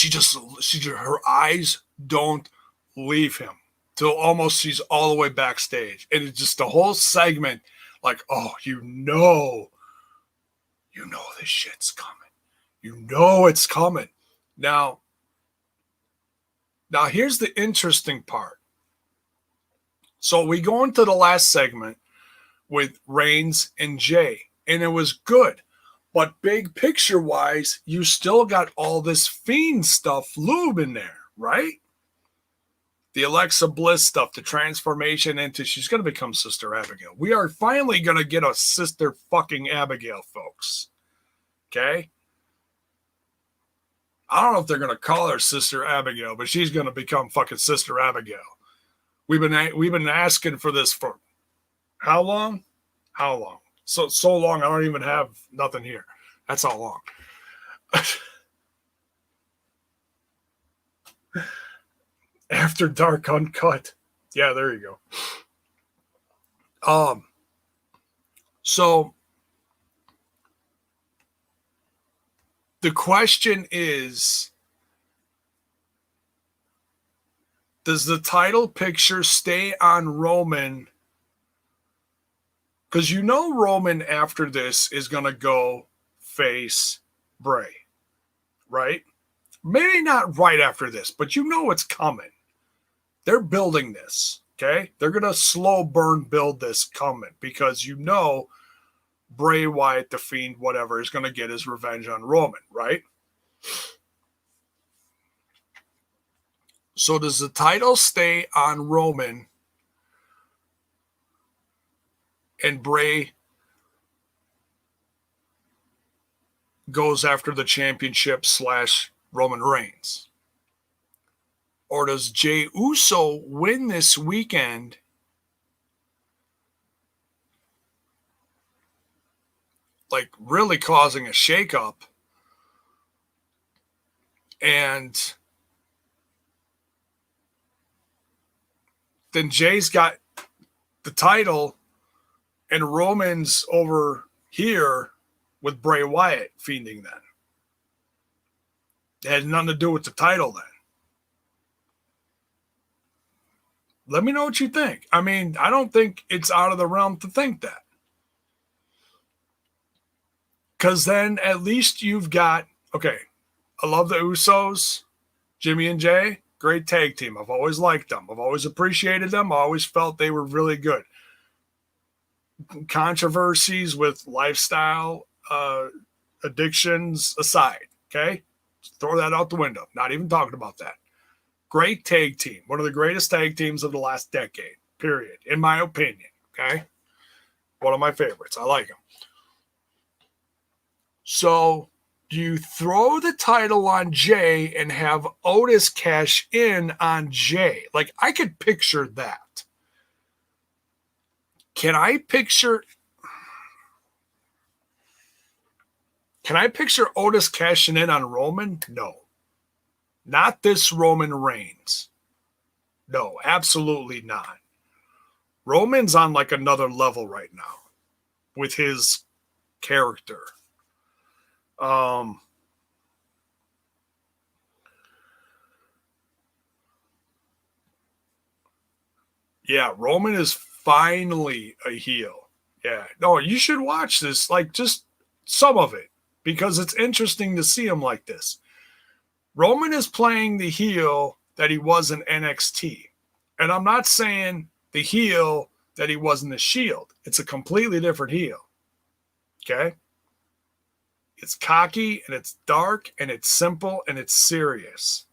her eyes don't leave him till almost she's all the way backstage. And it's just the whole segment, like, oh, you know this shit's coming. You know it's coming. Now here's the interesting part. So we go into the last segment with Reigns and Jay, and it was good. But big picture wise, you still got all this Fiend stuff lube in there, right? The Alexa Bliss stuff, the transformation into she's going to become Sister Abigail. We are finally going to get a Sister fucking Abigail, folks. Okay? I don't know if they're going to call her Sister Abigail, but she's going to become fucking Sister Abigail. We've been asking for this for how long? How long? So long I don't even have nothing here. That's how long. After Dark Uncut. Yeah, there you go. So the question is, does the title picture stay on Roman? Because you know Roman after this is going to go face Bray, right? Maybe not right after this, but you know it's coming. They're building this, okay? They're going to slow burn build this coming because you know Bray Wyatt, the Fiend, whatever, is going to get his revenge on Roman, right? So does the title stay on Roman and Bray goes after the championship / Roman Reigns? Or does Jey Uso win this weekend like really causing a shakeup, and then Jay's got the title and Roman's over here with Bray Wyatt fiending then? It had nothing to do with the title then. Let me know what you think. I mean, I don't think it's out of the realm to think that. Because then at least you've got, okay, I love the Usos, Jimmy and Jay, great tag team. I've always liked them. I've always appreciated them. I always felt they were really good. Controversies with lifestyle addictions aside, okay? Throw that out the window. Not even talking about that. Great tag team. One of the greatest tag teams of the last decade, period, in my opinion, okay? One of my favorites. I like them. So you throw the title on Jay and have Otis cash in on Jay. Like, I could picture that. Can I picture Otis cashing in on Roman? No. Not this Roman Reigns. No, absolutely not. Roman's on like another level right now with his character. Yeah, Roman is finally a heel. Yeah. No, you should watch this, like just some of it, because it's interesting to see him like this. Roman is playing the heel that he was in NXT. And I'm not saying the heel that he was in the Shield. It's a completely different heel. Okay? It's cocky and it's dark and it's simple and it's serious.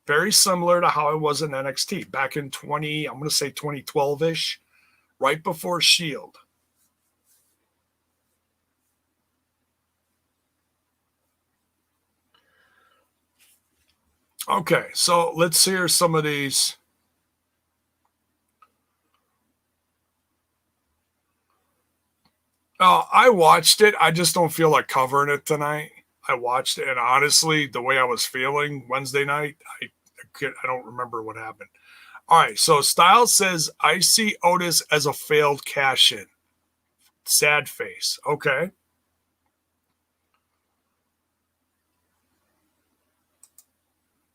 Very similar to how it was in NXT back in I'm going to say 2012-ish, right before Shield. Okay, so let's hear some of these. I watched it. I just don't feel like covering it tonight. I watched it, and honestly, the way I was feeling Wednesday night, I don't remember what happened. All right, so Styles says, I see Otis as a failed cash-in. Sad face. Okay.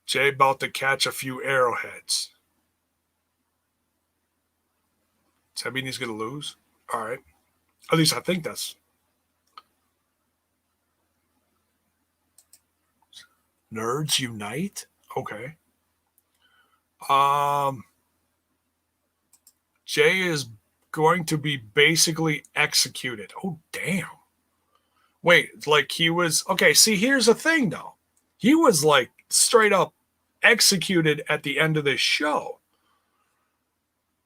Jay about to catch a few arrowheads. Does that mean he's going to lose? All right. At least I think that's. Nerds unite? Okay. Jay is going to be basically executed. Oh, damn. Wait, like he was. Okay, see, here's the thing, though. He was like straight up executed at the end of this show.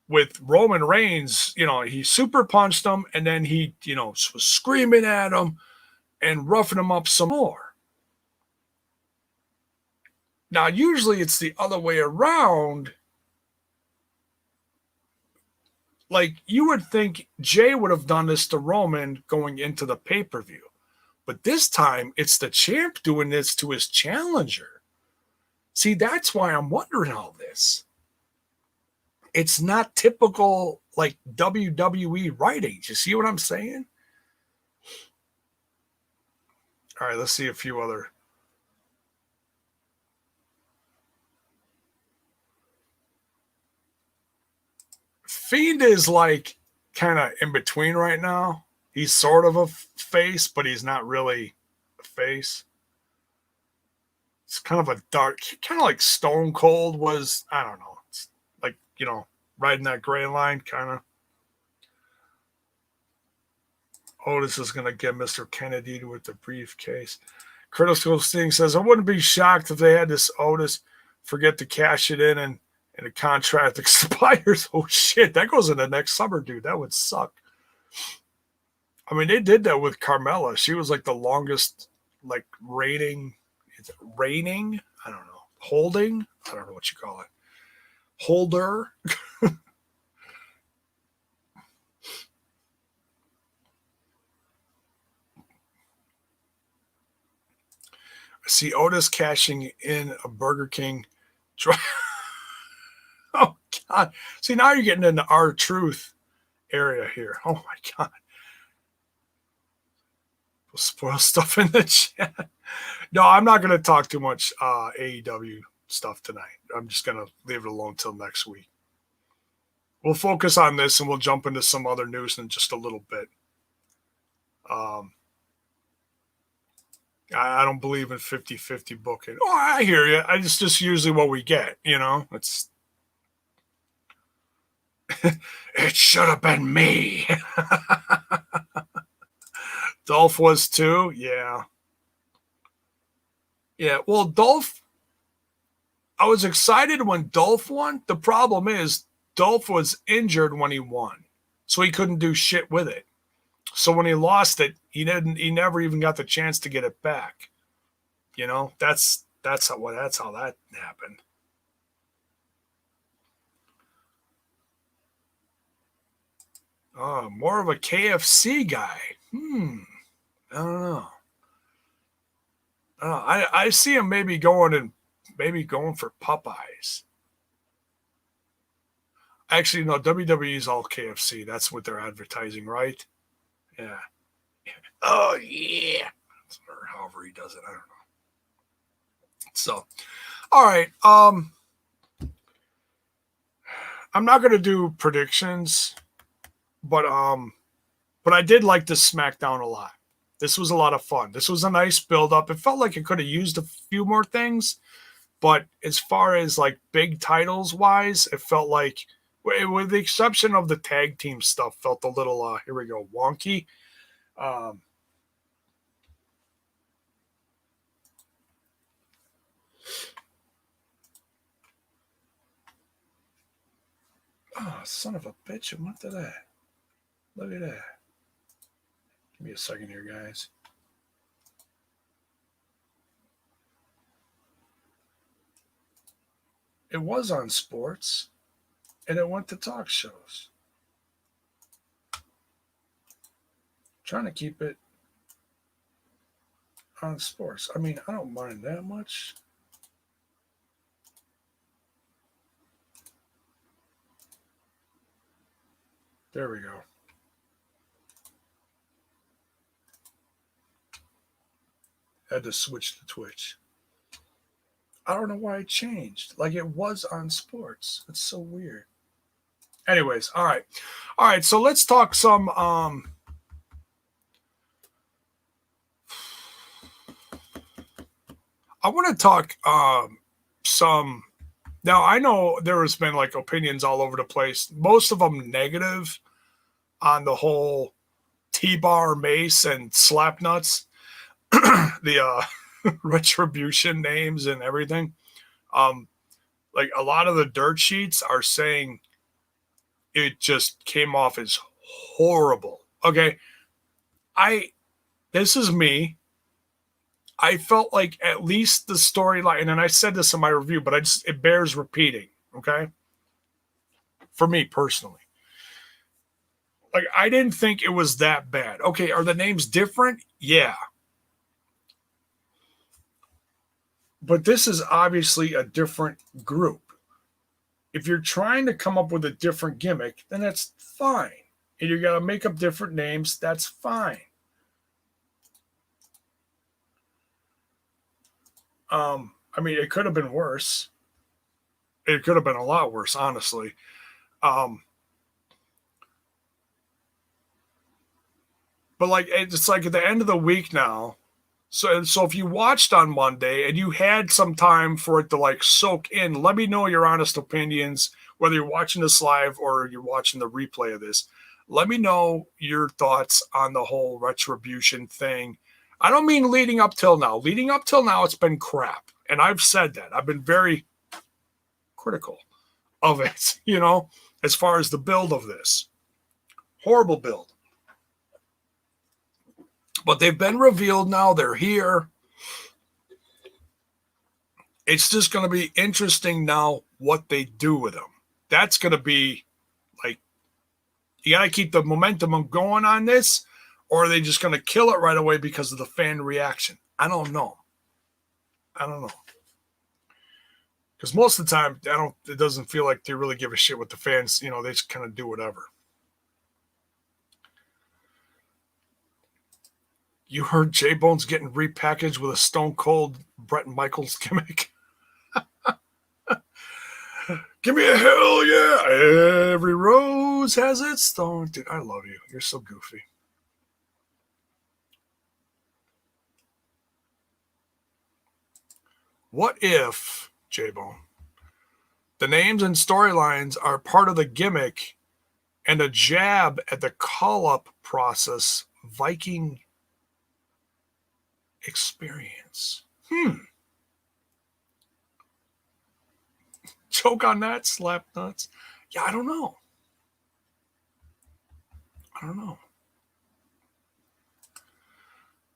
With Roman Reigns, he super punched him and then he, was screaming at him and roughing him up some more. Now, usually it's the other way around. Like, you would think Jay would have done this to Roman going into the pay-per-view. But this time, it's the champ doing this to his challenger. See, that's why I'm wondering all this. It's not typical, like, WWE writing. You see what I'm saying? All right, let's see a few other. Fiend is, like, kind of in between right now. He's sort of a face, but he's not really a face. It's kind of a dark, kind of like Stone Cold was, I don't know. It's like, riding that gray line, kind of. Otis is going to get Mr. Kennedy with the briefcase. Critical Sting says, I wouldn't be shocked if they had this Otis forget to cash it in and the contract expires. Oh, shit. That goes in the next summer, dude. That would suck. I mean, they did that with Carmella. She was like the longest, like, reigning. I don't know. Holding? I don't know what you call it. Holder. I see Otis cashing in a Burger King. Oh, God. See, now you're getting into our truth area here. Oh, my God. We'll spoil stuff in the chat. No, I'm not going to talk too much AEW stuff tonight. I'm just going to leave it alone till next week. We'll focus on this and we'll jump into some other news in just a little bit. I don't believe in 50-50 booking. Oh, I hear you. It's just usually what we get, It's it should have been me. Dolph was too. Yeah. Yeah. Well, Dolph, I was excited when Dolph won. The problem is Dolph was injured when he won, so he couldn't do shit with it. So when he lost it, he never even got the chance to get it back. That's how that happened. Oh, more of a KFC guy. I don't know. I see him maybe going for Popeyes. Actually, no, WWE is all KFC. That's what they're advertising, right? Yeah. Oh, yeah. Or however he does it. I don't know. So, all right. I'm not going to do predictions, but I did like this SmackDown a lot. This was a lot of fun. This was a nice build-up. It felt like it could have used a few more things, but as far as like big titles wise, it felt like, with the exception of the tag team stuff, felt a little here we go, wonky. Oh, son of a bitch! I went to that. Look at that. Give me a second here, guys. It was on sports, and it went to talk shows. Trying to keep it on sports. I mean, I don't mind that much. There we go. Had to switch to Twitch. I don't know why it changed. Like, it was on sports. It's so weird. Anyways, all right. So let's talk some. I want to talk some Now, I know there has been like opinions all over the place, most of them negative on the whole T-Bar, Mace, and Slapnuts, the retribution names and everything. Um, like a lot of the dirt sheets are saying it just came off as horrible. Okay, this is me. I felt like at least the storyline, and I said this in my review, but it bears repeating. Okay, for me personally, like I didn't think it was that bad. Okay, are the names different? Yeah, but this is obviously a different group. If you're trying to come up with a different gimmick, then that's fine. And you got to make up different names, that's fine. I mean, it could have been worse. It could have been a lot worse, honestly. Um, but like, it's like at the end of the week now. So if you watched on Monday and you had some time for it to like soak in, let me know your honest opinions, whether you're watching this live or you're watching the replay of this. Let me know your thoughts on the whole retribution thing. I don't mean leading up till now. Leading up till now, it's been crap. And I've said that. I've been very critical of it, as far as the build of this. Horrible build. But they've been revealed now. They're here. It's just going to be interesting now what they do with them. That's going to be like, you got to keep the momentum going on this, or are they just going to kill it right away because of the fan reaction? I don't know. Because most of the time, it doesn't feel like they really give a shit what the fans, they just kind of do whatever. You heard J-Bone's getting repackaged with a Stone Cold Bret Michaels gimmick? Give me a hell yeah! Every rose has its thorn. Dude, I love you. You're so goofy. What if, J-Bone, the names and storylines are part of the gimmick and a jab at the call-up process Viking experience? Choke on that, slap nuts. Yeah, I don't know.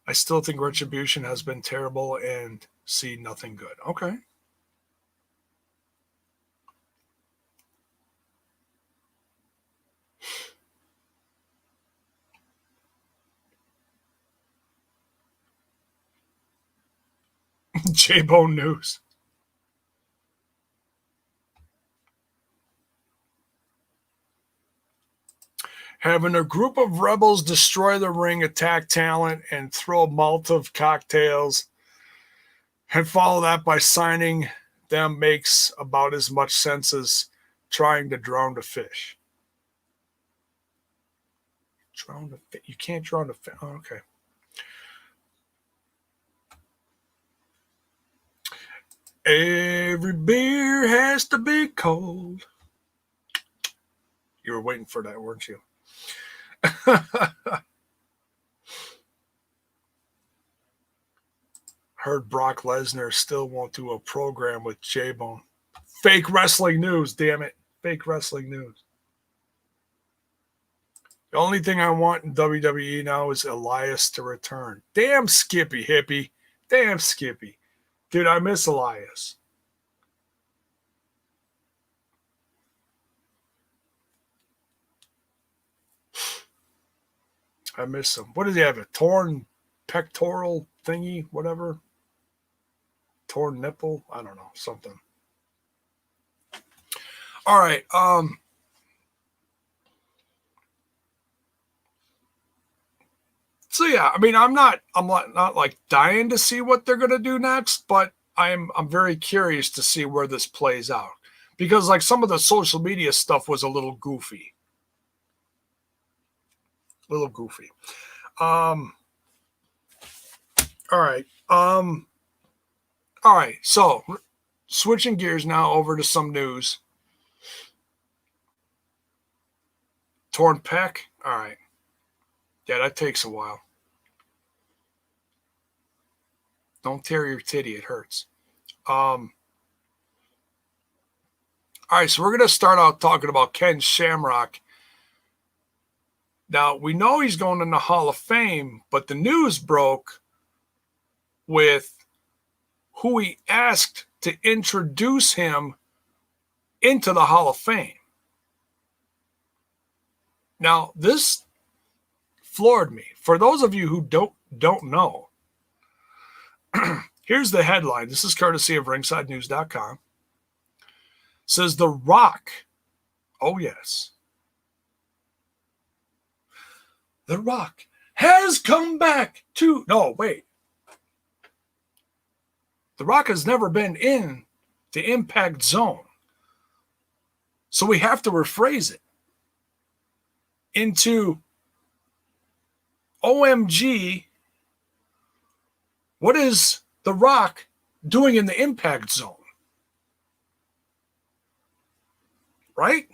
I still think Retribution has been terrible and see nothing good. Okay. J-Bone News. Having a group of rebels destroy the ring, attack talent, and throw Molotov cocktails, and follow that by signing them makes about as much sense as trying to drown a fish. Drown a fish? You can't drown a fish. Oh, okay. Every beer has to be cold. You were waiting for that, weren't you? Heard Brock Lesnar still won't do a program with J-Bone. Fake wrestling news, damn it. Fake wrestling news. The only thing I want in WWE now is Elias to return. Damn Skippy, hippie. Damn Skippy. Dude, I miss Elias. I miss him. What does he have? A torn pectoral thingy? Whatever? Torn nipple? I don't know. Something. All right. So yeah, I mean, I'm not like dying to see what they're gonna do next, but I'm very curious to see where this plays out, because like some of the social media stuff was a little goofy. All right. All right. So switching gears now over to some news. Torn pec? All right. Yeah, that takes a while. Don't tear your titty. It hurts. All right, so we're going to start out talking about Ken Shamrock. Now, we know he's going in the Hall of Fame, but the news broke with who he asked to introduce him into the Hall of Fame. Now, this floored me. For those of you who don't know, here's the headline. This is courtesy of ringsidenews.com. It says The Rock. Oh, yes. The Rock has come back to... No, wait. The Rock has never been in the Impact Zone. So we have to rephrase it into OMG, what is The Rock doing in the Impact Zone? Right?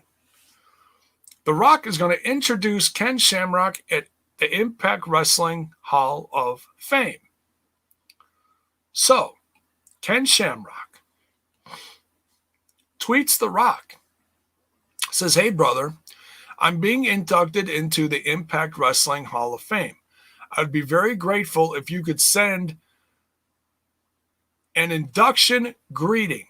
The Rock is going to introduce Ken Shamrock at the Impact Wrestling Hall of Fame. So, Ken Shamrock tweets The Rock. Says, hey, brother, I'm being inducted into the Impact Wrestling Hall of Fame. I'd be very grateful if you could send an induction greeting.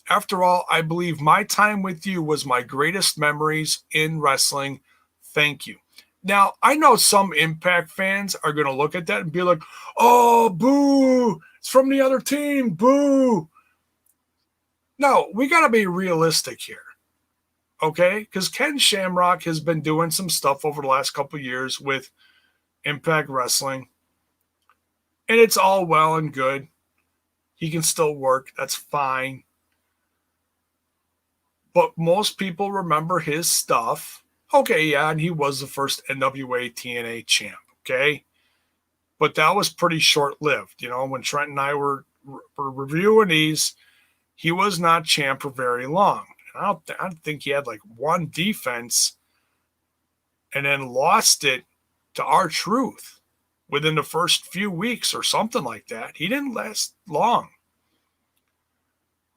After all, I believe my time with you was my greatest memories in wrestling. Thank you. Now, I know some Impact fans are going to look at that and be like, oh, boo, it's from the other team, boo. No, we got to be realistic here, okay? Because Ken Shamrock has been doing some stuff over the last couple of years with Impact Wrestling, and it's all well and good. He can still work. That's fine. But most people remember his stuff. Okay, yeah, and he was the first NWA TNA champ, okay? But that was pretty short-lived. You know, when Trent and I were reviewing these, he was not champ for very long. I don't think he had like one defense and then lost it to R-Truth within the first few weeks or something like that. He didn't last long.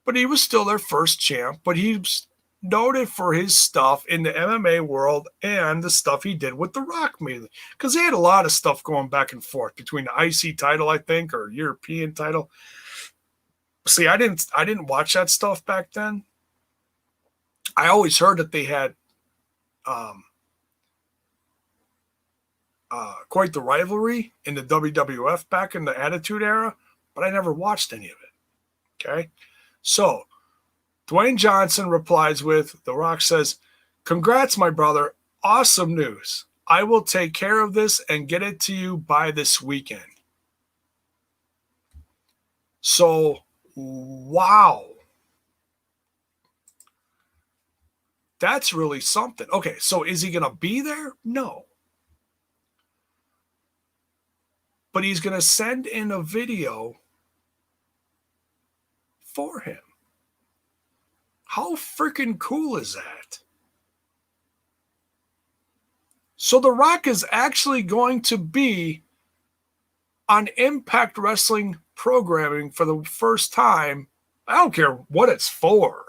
But he was still their first champ, but he's noted for his stuff in the MMA world and the stuff he did with The Rock mainly. Because they had a lot of stuff going back and forth between the IC title, I think, or European title. See, I didn't watch that stuff back then. I always heard that they had quite the rivalry in the WWF back in the Attitude Era, but I never watched any of it. Okay? So, Dwayne Johnson replies with, The Rock says, congrats, my brother. Awesome news. I will take care of this and get it to you by this weekend. So, wow. That's really something. Okay, so is he going to be there? No. But he's going to send in a video for him. How freaking cool is that? So The Rock is actually going to be on Impact Wrestling programming for the first time. I don't care what it's for.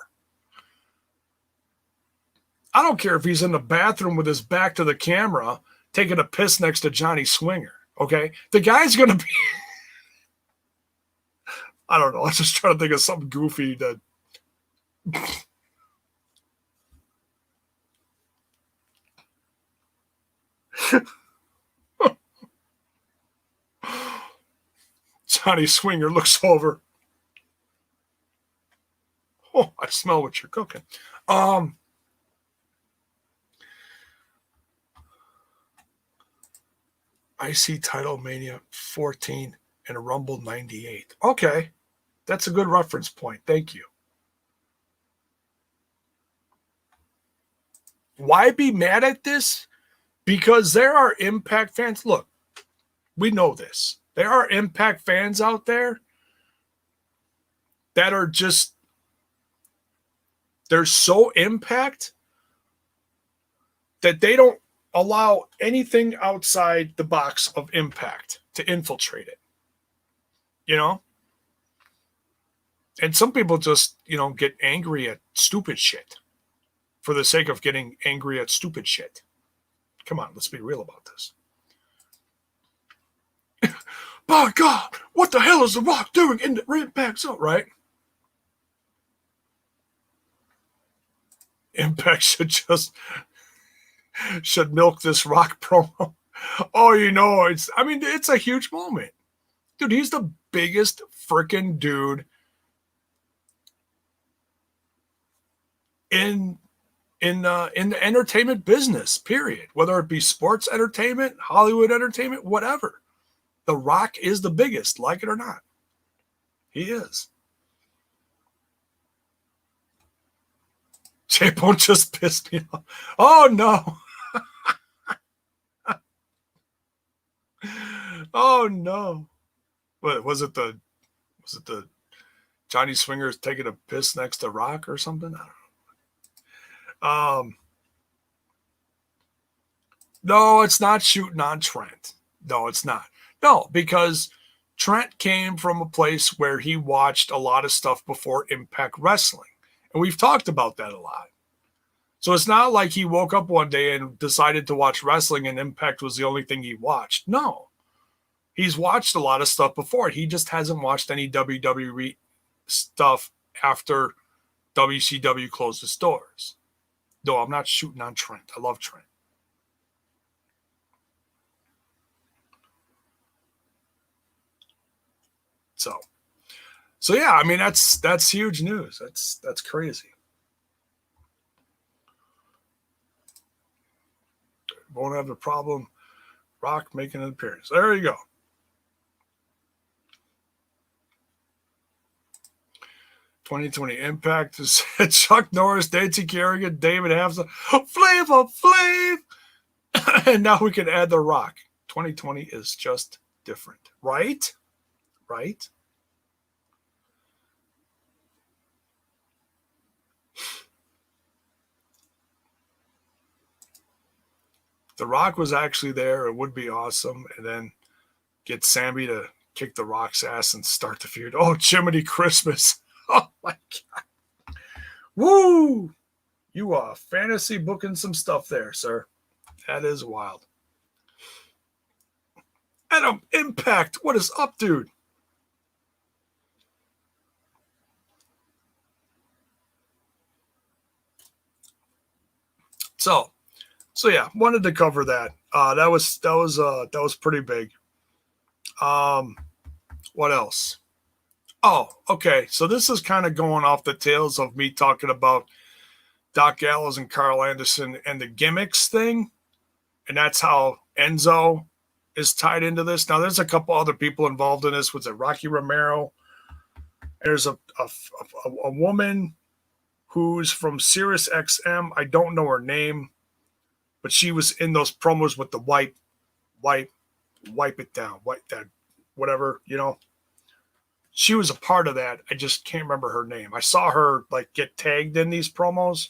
I don't care if he's in the bathroom with his back to the camera taking a piss next to Johnny Swinger. Okay? The guy's going to be... I don't know. I was just trying to think of something goofy that... Johnny Swinger looks over. Oh, I smell what you're cooking. IC Title Mania 14 and a Rumble 98. Okay. That's a good reference point. Thank you. Why be mad at this? Because there are Impact fans. Look, we know this. There are Impact fans out there that are just they're so Impact that they don't allow anything outside the box of Impact to infiltrate it. You know? And some people just, get angry at stupid shit for the sake of getting angry at stupid shit. Come on, let's be real about this. By God, what the hell is The Rock doing in the Impact Zone, right? Impact should milk this Rock promo. Oh, it's a huge moment. Dude, he's the biggest freaking dude in the entertainment business, period. Whether it be sports entertainment, Hollywood entertainment, whatever. The Rock is the biggest, like it or not. He is. J-Bone just pissed me off. Oh, no. Oh, no. What was it? The Johnny Swingers taking a piss next to Rock or something? I don't know. No, it's not shooting on Trent. No, it's not. No, because Trent came from a place where he watched a lot of stuff before Impact Wrestling. And we've talked about that a lot. So it's not like he woke up one day and decided to watch wrestling and Impact was the only thing he watched. No. He's watched a lot of stuff before. He just hasn't watched any WWE stuff after WCW closed its doors. No, I'm not shooting on Trent. I love Trent. So yeah, that's huge news. That's crazy. Won't have a problem. Rock making an appearance. There you go. '2020 Impact is Chuck Norris, Nancy Kerrigan, David Hamza, Flavor Flav, and now we can add The Rock. 2020 is just different, right? Right? The Rock was actually there. It would be awesome. And then get Sammy to kick The Rock's ass and start the feud. Oh, Jiminy Christmas. Oh, my God. Woo! You are fantasy booking some stuff there, sir. That is wild. Adam Impact. What is up, dude? So yeah, wanted to cover that. That was pretty big. What else? Oh, okay. So this is kind of going off the tails of me talking about Doc Gallows and Carl Anderson and the gimmicks thing, and that's how Enzo is tied into this. Now, there's a couple other people involved in this. Was it Rocky Romero? There's a woman who's from Sirius XM. I don't know her name, but she was in those promos with the wipe it down, wipe that, whatever, She was a part of that. I just can't remember her name. I saw her get tagged in these promos.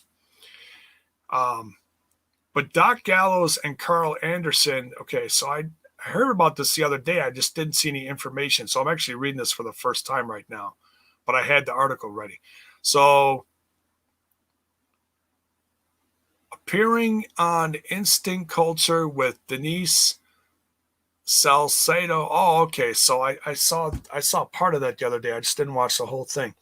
But Doc Gallows and Carl Anderson. Okay, so I heard about this the other day. I just didn't see any information. So I'm actually reading this for the first time right now. But I had the article ready. So appearing on Instinct Culture with Denise Salcedo. Oh, okay. So I saw part of that the other day. I just didn't watch the whole thing.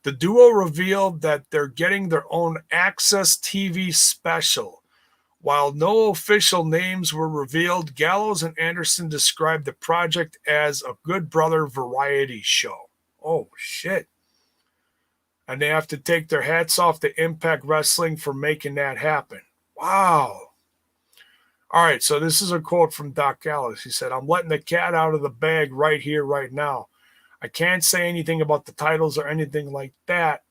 The duo revealed that they're getting their own Access TV special. While no official names were revealed, Gallows and Anderson described the project as a Good Brother variety show. Oh, shit. And they have to take their hats off to Impact Wrestling for making that happen. Wow. All right, so this is a quote from Doc Gallows. He said, "I'm letting the cat out of the bag right here, right now. I can't say anything about the titles or anything like that,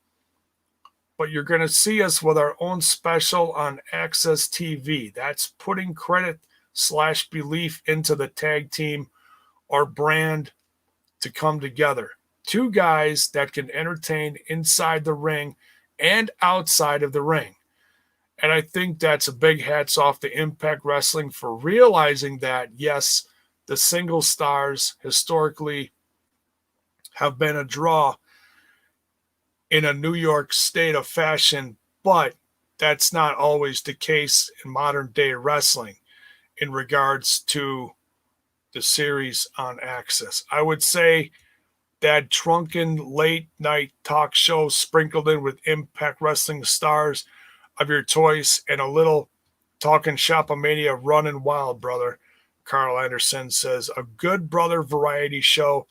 but you're going to see us with our own special on Access TV. That's putting credit/belief into the tag team or brand to come together. Two guys that can entertain inside the ring and outside of the ring. And I think that's a big hats off to Impact Wrestling for realizing that, yes, the single stars historically have been a draw in a New York state of fashion, but that's not always the case in modern day wrestling in regards to the series on Access. I would say that drunken late night talk show sprinkled in with Impact Wrestling stars of your choice and a little talking shopomania running wild, brother. Carl Anderson says a good brother variety show.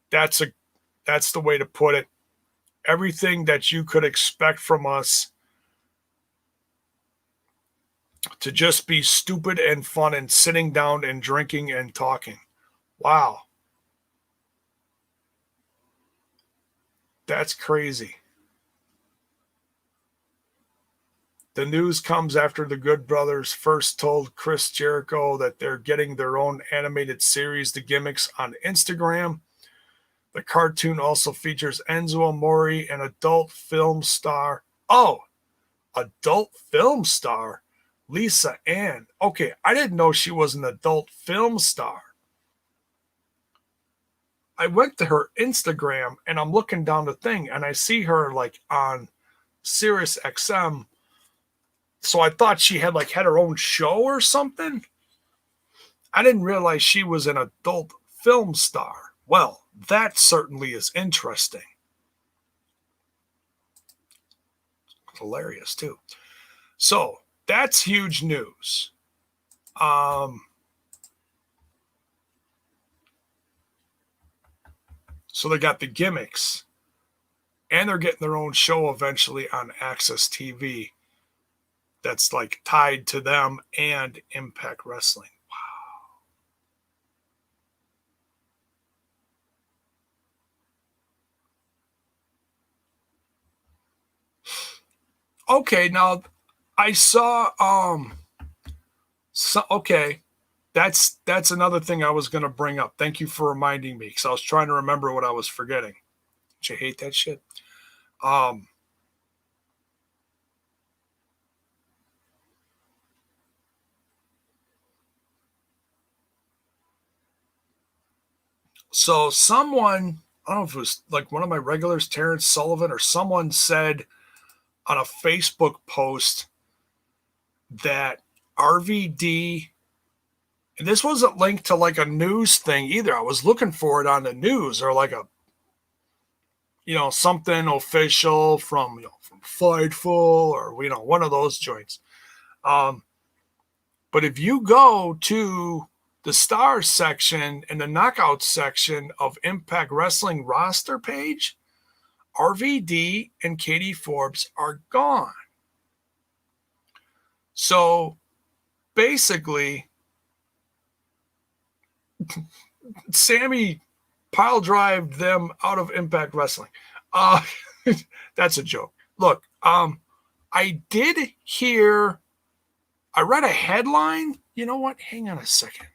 That's the way to put it. Everything that you could expect from us to just be stupid and fun and sitting down and drinking and talking. Wow. That's crazy. The news comes after the Good Brothers first told Chris Jericho that they're getting their own animated series, The Gimmicks, on Instagram. The cartoon also features Enzo Amore, an adult film star. Oh, adult film star? Lisa Ann. Okay, I didn't know she was an adult film star. I went to her Instagram and I'm looking down the thing and I see her like on Sirius XM. So I thought she had had her own show or something. I didn't realize she was an adult film star. Well, that certainly is interesting. Hilarious too. So that's huge news. So they got the Gimmicks, and they're getting their own show eventually on Access TV. That's tied to them and Impact Wrestling. Wow. Okay, now I saw okay. That's another thing I was going to bring up. Thank you for reminding me because I was trying to remember what I was forgetting. Don't you hate that shit? So someone, I don't know if it was one of my regulars, Terrence Sullivan, or someone said on a Facebook post that RVD, and this wasn't linked to a news thing either. I was looking for it on the news or a something official from from Fightful or one of those joints. But if you go to the stars section and the knockout section of Impact Wrestling roster page, RVD and Katie Forbes are gone. So basically, Sammy pile drived them out of Impact Wrestling. That's a joke. Look, I did hear, I read a headline. You know what? Hang on a second.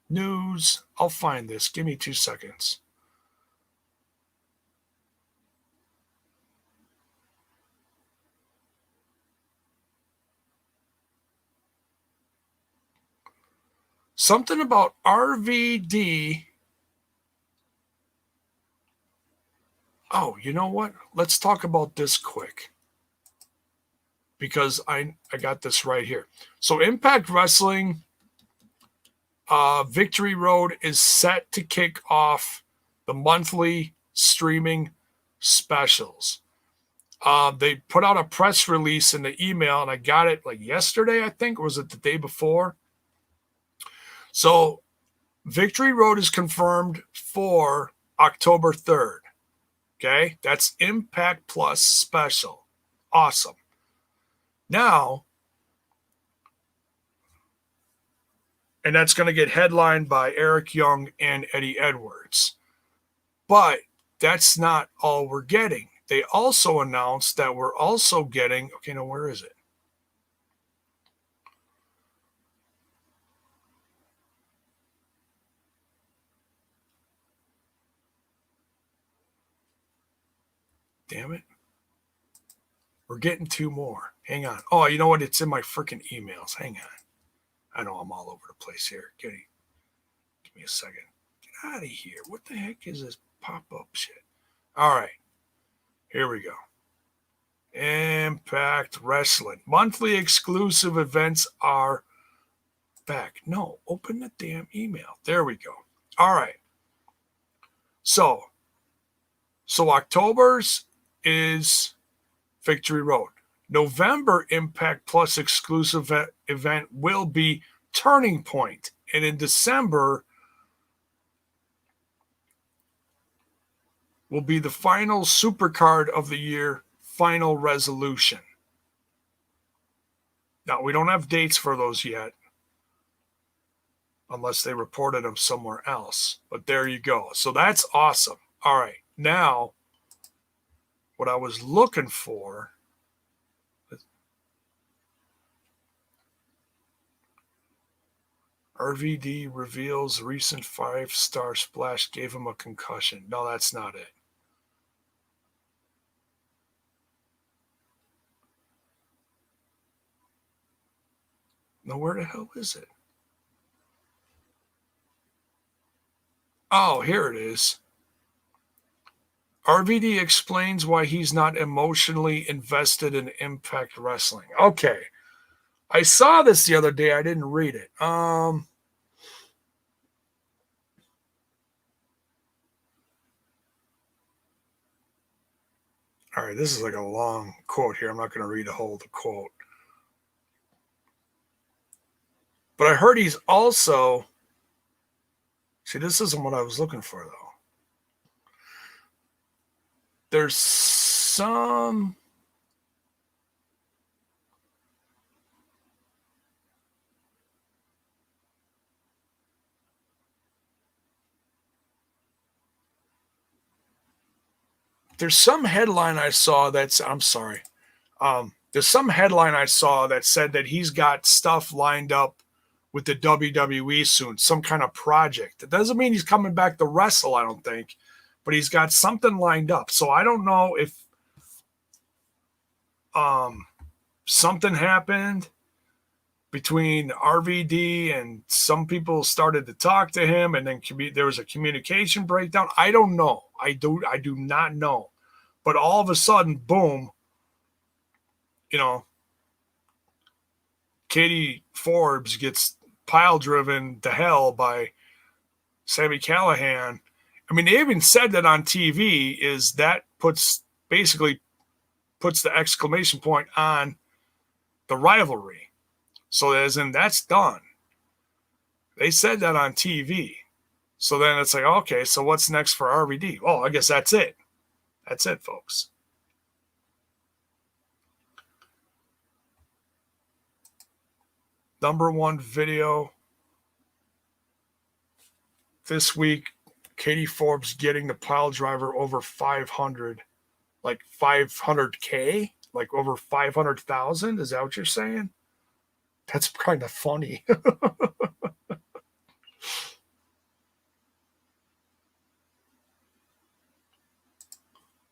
News. I'll find this. Give me 2 seconds. Something about RVD. Oh, you know what? Let's talk about this quick. Because I got this right here. So Impact Wrestling Victory Road is set to kick off the monthly streaming specials. They put out a press release in the email, and I got it yesterday, I think. Or was it the day before? So Victory Road is confirmed for October 3rd. Okay? That's Impact Plus special. Awesome. Now, and that's going to get headlined by Eric Young and Eddie Edwards. But that's not all we're getting. They also announced that we're also getting, okay, now where is it? Damn it. We're getting 2 more. Hang on. Oh, you know what? It's in my freaking emails. Hang on. I know I'm all over the place here. Give me a second. Get out of here. What the heck is this pop-up shit? All right. Here we go. Impact Wrestling. Monthly exclusive events are back. No, open the damn email. There we go. All right. So October's is Victory Road. November Impact Plus exclusive event will be Turning Point. And in December will be the final Supercard of the year, Final Resolution. Now, we don't have dates for those yet, unless they reported them somewhere else. But there you go. So that's awesome. All right. Now, what I was looking for, RVD reveals recent 5-star splash gave him a concussion. No, that's not it. No, where the hell is it? Oh, here it is. RVD explains why he's not emotionally invested in Impact Wrestling. Okay. I saw this the other day. I didn't read it. All right, this is like a long quote here. I'm not going to read the whole quote. But I heard he's also... See, this isn't what I was looking for, though. There's some... There's some headline I saw that's... I'm sorry. There's some headline I saw that said that he's got stuff lined up with the WWE soon, some kind of project. It doesn't mean he's coming back to wrestle, I don't think, but he's got something lined up. So I don't know if something happened between RVD and some people started to talk to him, and then there was a communication breakdown. I don't know. I do not know. But all of a sudden, boom, Katie Forbes gets pile driven to hell by Sami Callihan. I mean, they even said that on TV is that basically puts the exclamation point on the rivalry. So as in that's done. They said that on TV. So then it's like, okay, so what's next for RVD? Well, I guess that's it. That's it, folks. Number one video this week, Katie Forbes getting the pile driver over 500, like 500K, like over 500,000. Is that what you're saying? That's kind of funny.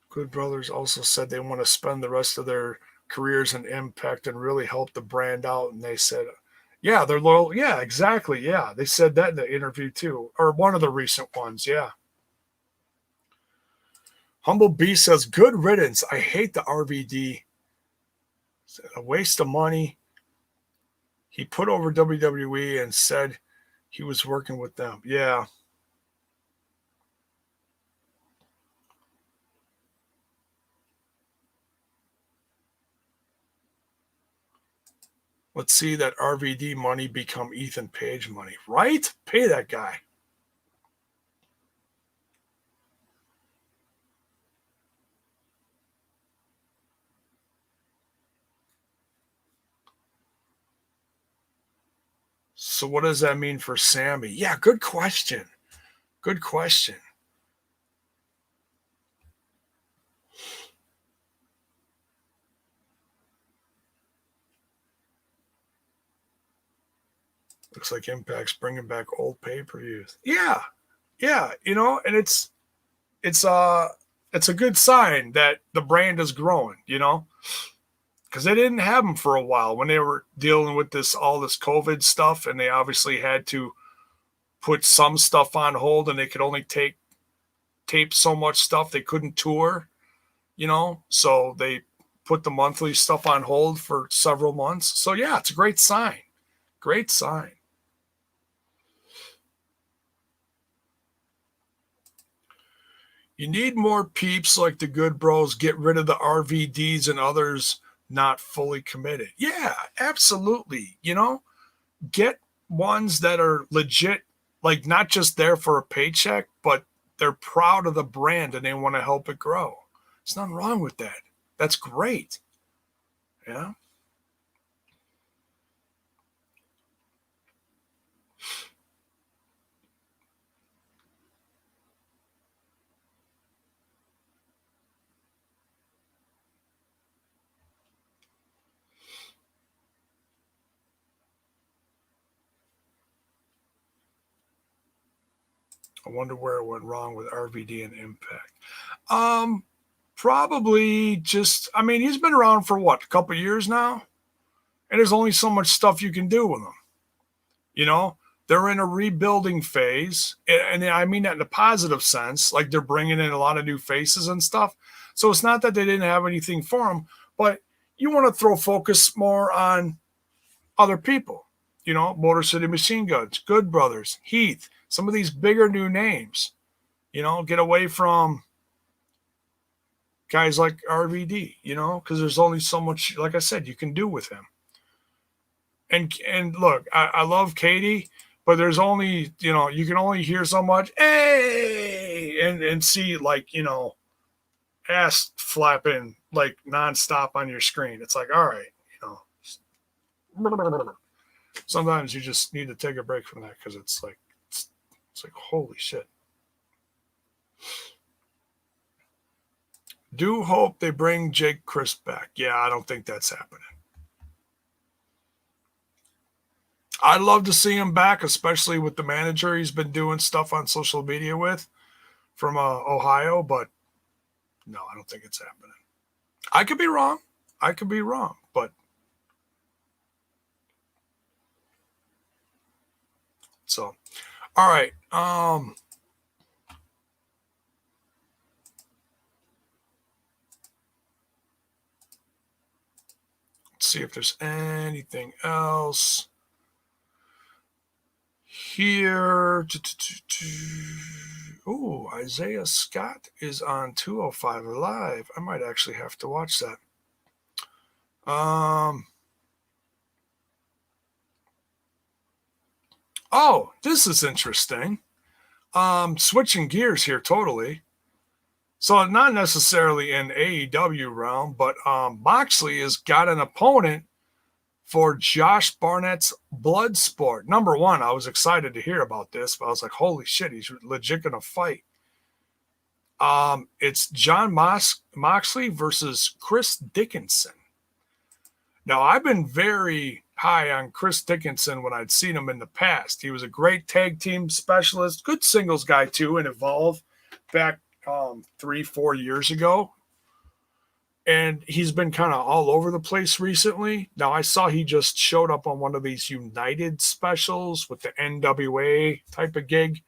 Good Brothers also said they want to spend the rest of their careers in Impact and really help the brand out. And they said, yeah, they're loyal. Yeah, exactly. Yeah, they said that in the interview too, or one of the recent ones. Yeah. Humble B says, good riddance. I hate the RVD. It's a waste of money. He put over WWE and said he was working with them. Yeah. Let's see that RVD money become Ethan Page money. Right? Pay that guy. So what does that mean for Sammy? Yeah, good question. Good question. Looks like Impact's bringing back old pay-per-views. Yeah, and it's It's a good sign that the brand is growing, you know, because they didn't have them for a while when they were dealing with all this COVID stuff, and they obviously had to put some stuff on hold, and they could only tape so much stuff. They couldn't tour, you know, so they put the monthly stuff on hold for several months. So yeah, it's a great sign. Great sign. You need more peeps like the Good Bros. Get rid of the RVDs and others not fully committed. Yeah, absolutely. You know, get ones that are legit, like not just there for a paycheck, but they're proud of the brand and they want to help it grow. There's nothing wrong with that. That's great. Yeah. I wonder where it went wrong with RVD and Impact. Probably just, I mean, he's been around for what, a couple years now? And there's only so much stuff you can do with him. You know, they're in a rebuilding phase. And I mean that in a positive sense. Like they're bringing in a lot of new faces and stuff. So it's not that they didn't have anything for him, but you want to throw focus more on other people. You know, Motor City Machine Guns, Good Brothers, Heath, some of these bigger new names. You know, get away from guys like RVD, you know, because there's only so much, like I said, you can do with him. And look, I love Katie, but there's only, you know, you can only hear so much, hey, and see like, you know, ass flapping like nonstop on your screen. It's like, all right, you know, sometimes you just need to take a break from that because it's like holy shit. Do hope they bring Jake Crisp back. Yeah, I don't think that's happening. I'd love to see him back, especially with the manager he's been doing stuff on social media with from Ohio, but no, I don't think it's happening. I could be wrong. I could be wrong, but so all right. Let's see if there's anything else here. Oh, Isaiah Scott is on 205 Live. I might actually have to watch that. Oh, this is interesting. Switching gears here totally. So not necessarily in AEW realm, but Moxley has got an opponent for Josh Barnett's Bloodsport. Number one, I was excited to hear about this, but I was like, holy shit, he's legit gonna fight. It's John Moxley versus Chris Dickinson. Now, I've been very high on Chris Dickinson when I'd seen him in the past. He was a great tag team specialist, good singles guy too, in Evolve back 3-4 years ago. And he's been kind of all over the place recently. Now, I saw he just showed up on one of these United specials with the NWA type of gig.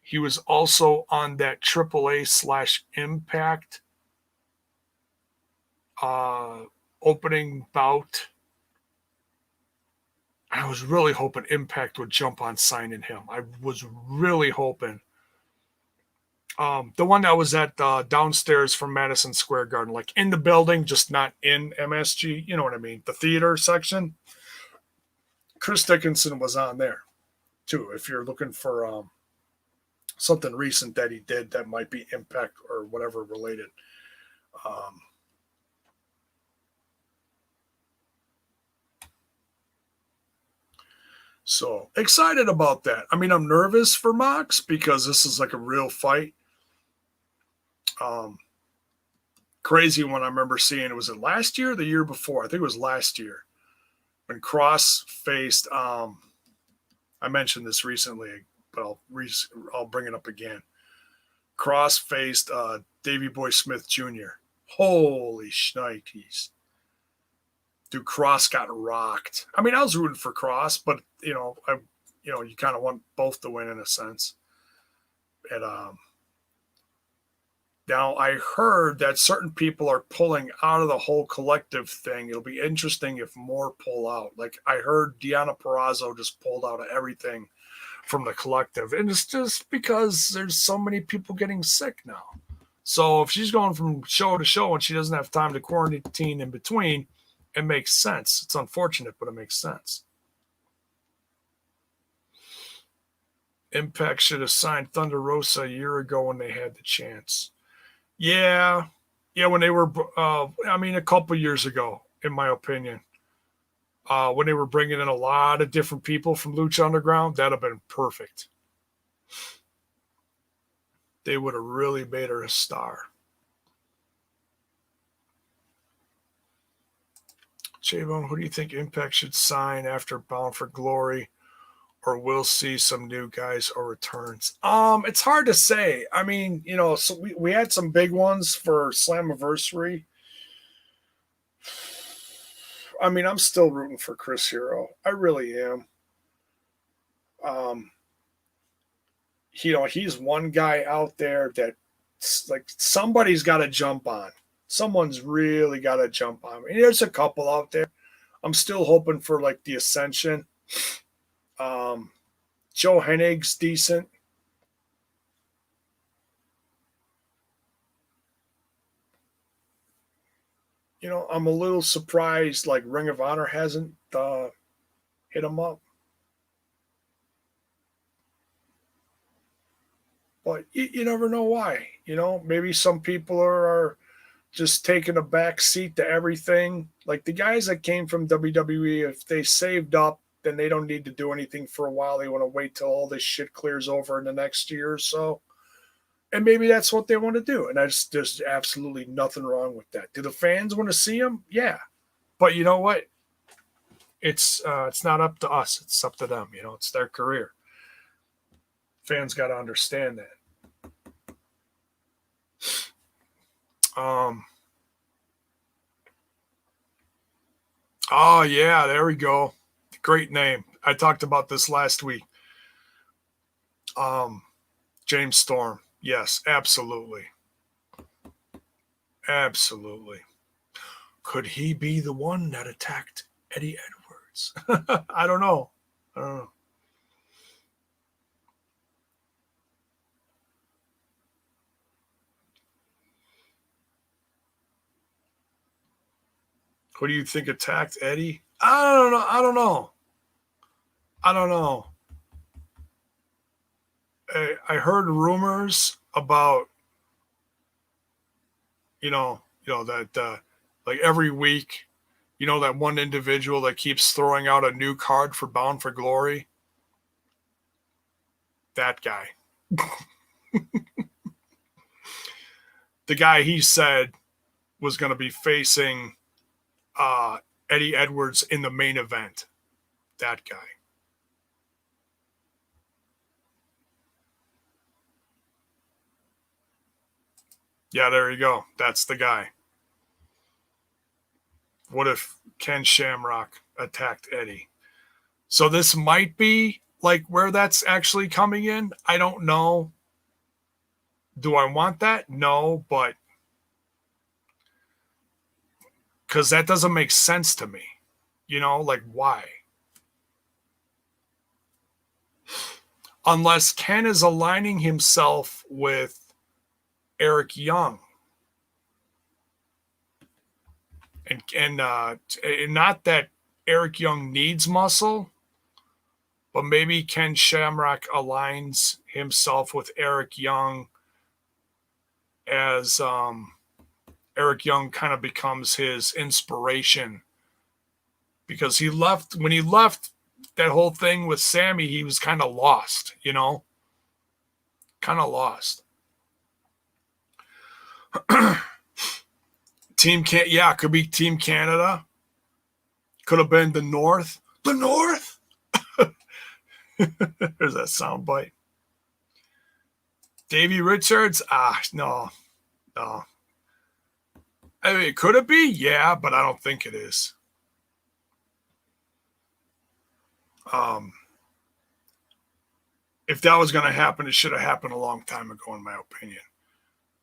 He was also on that AAA/Impact opening bout. I was really hoping Impact would jump on signing him. I was really hoping. The one that was at downstairs from Madison Square Garden, like in the building, just not in MSG. You know what I mean? The theater section. Chris Dickinson was on there too. If you're looking for something recent that he did that might be Impact or whatever related. So excited about that. I mean, I'm nervous for Mox because this is like a real fight. Crazy one I remember seeing. Was it last year or the year before? I think it was last year when Cross faced. I mentioned this recently, but I'll bring it up again. Cross faced Davey Boy Smith Jr. Holy shnikes. Dude, Cross got rocked. I mean, I was rooting for Cross, but you kind of want both to win in a sense. And now I heard that certain people are pulling out of the whole collective thing. It'll be interesting if more pull out. Like I heard Deonna Purrazzo just pulled out of everything from the collective, and it's just because there's so many people getting sick now. So if she's going from show to show and she doesn't have time to quarantine in between, it makes sense. It's unfortunate, but it makes sense. Impact should have signed Thunder Rosa a year ago when they had the chance. Yeah, when they were, a couple years ago, in my opinion, when they were bringing in a lot of different people from Lucha Underground, that'd have been perfect. They would have really made her a star. J-Bone, who do you think Impact should sign after Bound for Glory? Or we'll see some new guys or returns. It's hard to say. I mean, so we had some big ones for Slammiversary. I mean, I'm still rooting for Chris Hero. I really am. He's one guy out there that like somebody's got to jump on. Someone's really got to jump on. I mean, there's a couple out there. I'm still hoping for like the Ascension. Joe Hennig's decent. I'm a little surprised like Ring of Honor hasn't hit him up. But you never know why. Maybe some people are just taking a back seat to everything. Like the guys that came from WWE, if they saved up, then they don't need to do anything for a while. They want to wait till all this shit clears over in the next year or so. And maybe that's what they want to do. And there's absolutely nothing wrong with that. Do the fans want to see them? Yeah. But you know what? It's not up to us. It's up to them. It's their career. Fans got to understand that. Oh, yeah, there we go. Great name. I talked about this last week. James Storm. Yes, absolutely. Absolutely. Could he be the one that attacked Eddie Edwards? I don't know. Who do you think attacked Eddie? I don't know. I heard rumors about, that like every week, that one individual that keeps throwing out a new card for Bound for Glory. That guy. The guy he said was going to be facing Eddie Edwards in the main event. That guy. Yeah, there you go. That's the guy. What if Ken Shamrock attacked Eddie? So this might be like where that's actually coming in. I don't know. Do I want that? No, but because that doesn't make sense to me. Like why? Unless Ken is aligning himself with Eric Young. And not that Eric Young needs muscle, but maybe Ken Shamrock aligns himself with Eric Young as Eric Young kind of becomes his inspiration. Because when he left that whole thing with Sammy, he was kind of lost, Kind of lost. Could be Team Canada. Could have been the North. The North? There's that soundbite. Davey Richards? No. No. I mean, could it be? Yeah, but I don't think it is. If that was going to happen, it should have happened a long time ago, in my opinion.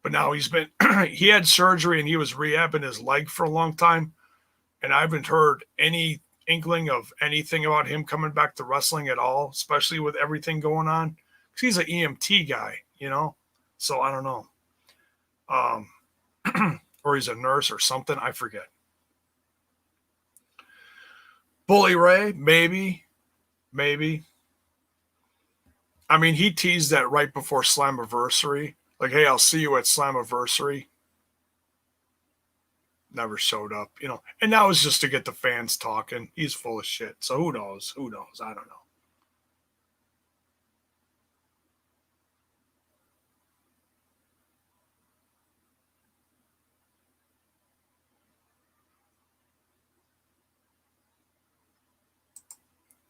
But now he had surgery and he was rehabbing his leg for a long time. And I haven't heard any inkling of anything about him coming back to wrestling at all, especially with everything going on. Because he's an EMT guy, you know? So I don't know. Or he's a nurse or something. I forget. Bully Ray, maybe. I mean, he teased that right before Slammiversary. Like, hey, I'll see you at Slammiversary. Never showed up, you know. And that was just to get the fans talking. He's full of shit. So who knows? I don't know.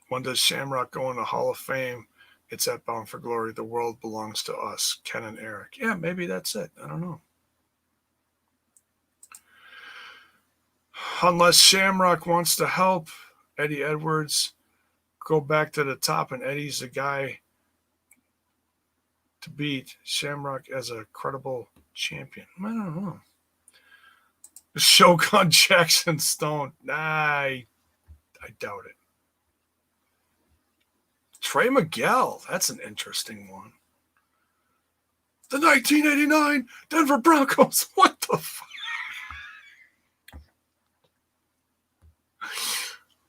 When does Shamrock go in the Hall of Fame? It's at Bound for Glory. The world belongs to us. Ken and Eric. Yeah, maybe that's it. I don't know. Unless Shamrock wants to help Eddie Edwards go back to the top, and Eddie's the guy to beat Shamrock as a credible champion. I don't know. Shogun Jackson Stone. I doubt it. Trey Miguel. That's an interesting one. The 1989 Denver Broncos. What the fuck?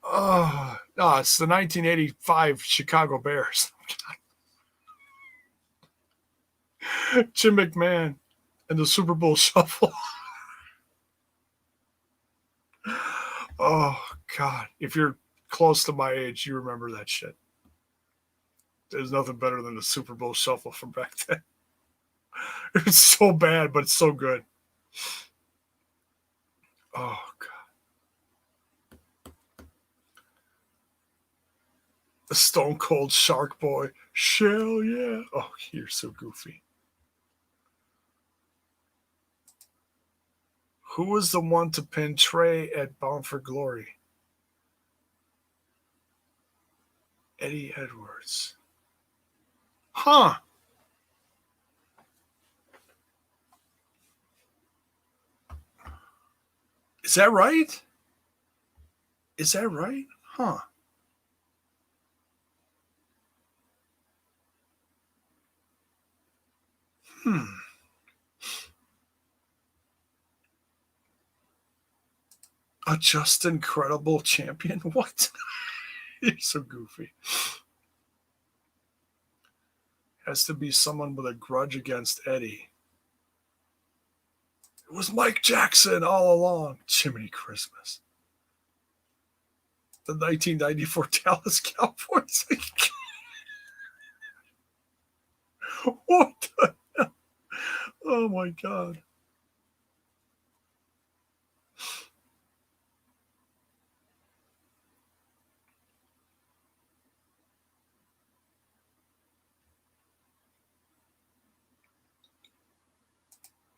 Oh, no, it's the 1985 Chicago Bears. Jim McMahon and the Super Bowl Shuffle. Oh, God. If you're close to my age, you remember that shit. There's nothing better than the Super Bowl Shuffle from back then. It's so bad, but it's so good. Oh, God. The Stone Cold Shark Boy. Shell, yeah. Oh, you're so goofy. Who was the one to pin Trey at Bound for Glory? Eddie Edwards. Huh. Is that right? Huh. A just incredible champion? What? You're so goofy. Has to be someone with a grudge against Eddie. It was Mike Jackson all along. Jiminy Christmas. The 1994 Dallas Cowboys. What the hell? Oh my God.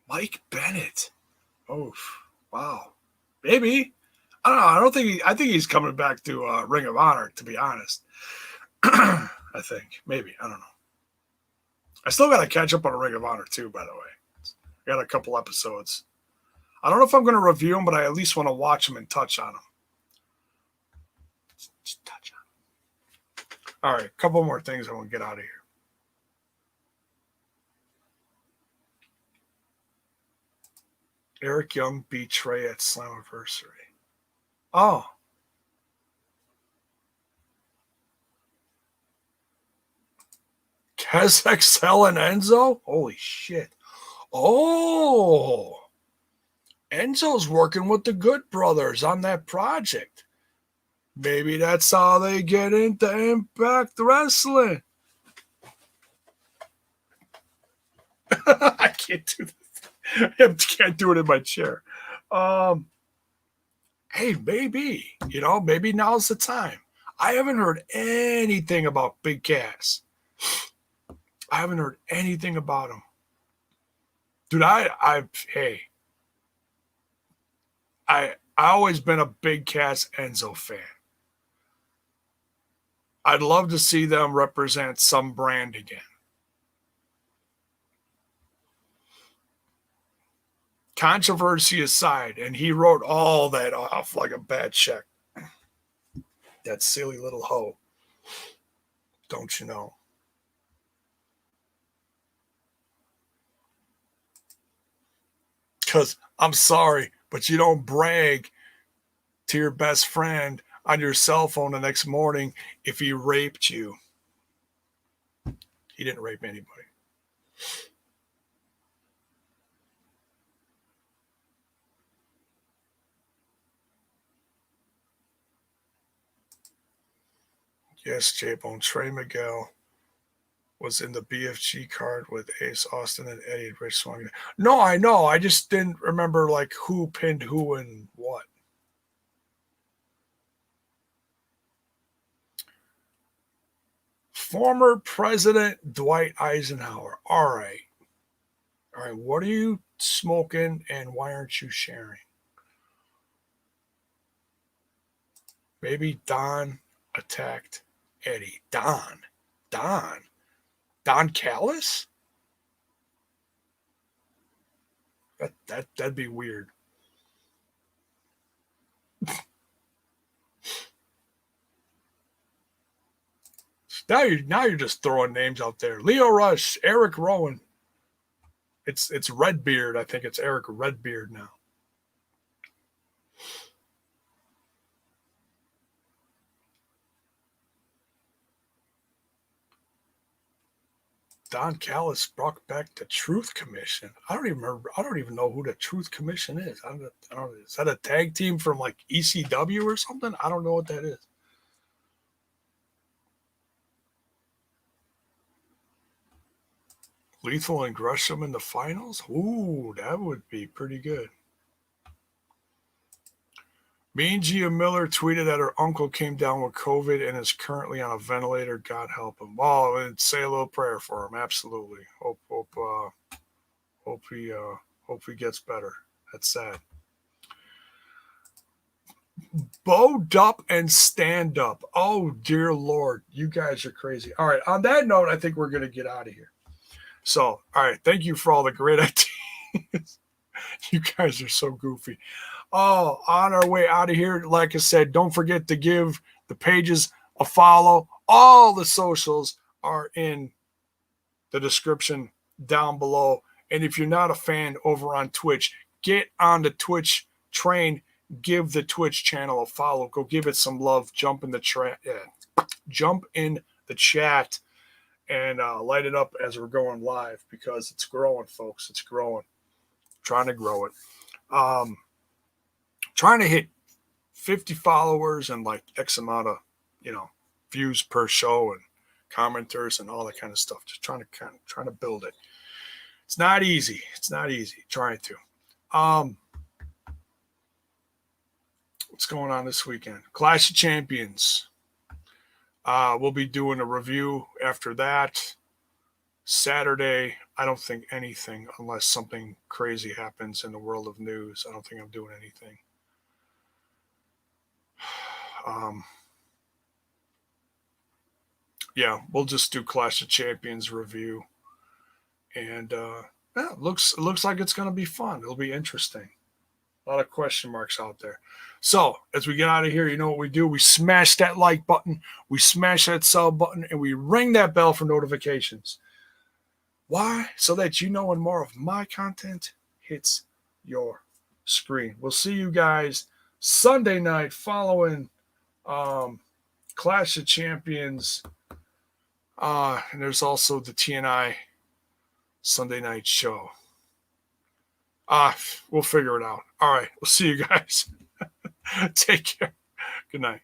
Mike Bennett. Oh, wow. Maybe. I don't know. I think he's coming back to Ring of Honor, to be honest. I think. Maybe. I don't know. I still got to catch up on Ring of Honor, too, by the way. I got a couple episodes. I don't know if I'm going to review them, but I at least want to watch them and touch on them. Just touch on them. All right. A couple more things I want to get out of here. Eric Young beat Trey at Slammiversary. Oh. Kez XL and Enzo? Holy shit. Oh. Enzo's working with the Good Brothers on that project. Maybe that's how they get into Impact Wrestling. I can't do this. I can't do it in my chair. Hey, maybe, maybe now's the time. I haven't heard anything about Big Cass. I haven't heard anything about him. Dude, hey, I always been a big Cass Enzo fan. I'd love to see them represent some brand again. Controversy aside, and he wrote all that off like a bad check. That silly little hoe. Don't you know? Because I'm sorry, but you don't brag to your best friend on your cell phone the next morning if he raped you. He didn't rape anybody. Yes, J-Bone. Trey Miguel was in the BFG card with Ace Austin and Eddie Rich Swann. No, I know. I just didn't remember like who pinned who and what. Former President Dwight Eisenhower. All right. All right. What are you smoking and why aren't you sharing? Maybe Don attacked Eddie. Don Callis? That'd be weird. Now you're just throwing names out there. Leo Rush, Eric Rowan. It's Redbeard. I think it's Eric Redbeard now. Don Callis brought back the Truth Commission. I don't even know who the Truth Commission is. I don't. Is that a tag team from like ECW or something? I don't know what that is. Lethal and Gresham in the finals? Ooh, that would be pretty good. Mean Gia Miller tweeted that her uncle came down with COVID and is currently on a ventilator. God help him. Oh, and say a little prayer for him. Absolutely. Hope he gets better. That's sad. Bowed up and stand up. Oh dear Lord, you guys are crazy. All right. On that note, I think we're gonna get out of here. So, all right. Thank you for all the great ideas. You guys are so goofy. Oh, on our way out of here, like I said, don't forget to give the pages a follow. All the socials are in the description down below. And if you're not a fan over on Twitch, get on the Twitch train. Give the Twitch channel a follow. Go give it some love. Jump in the chat and light it up as we're going live because it's growing, folks. It's growing. Trying to grow it. Trying to hit 50 followers and like X amount of, views per show and commenters and all that kind of stuff. Just trying to build it. It's not easy. Trying to. What's going on this weekend? Clash of Champions. We'll be doing a review after that. Saturday, I don't think anything unless something crazy happens in the world of news. I don't think I'm doing anything. Yeah, we'll just do Clash of Champions review. And looks like it's going to be fun. It'll be interesting. A lot of question marks out there. So as we get out of here, you know what we do? We smash that like button, we smash that sub button, and we ring that bell for notifications. Why? So that you know when more of my content hits your screen. We'll see you guys Sunday night following Clash of Champions. And there's also the TNI Sunday night show. We'll figure it out. All right. We'll see you guys. Take care. Good night.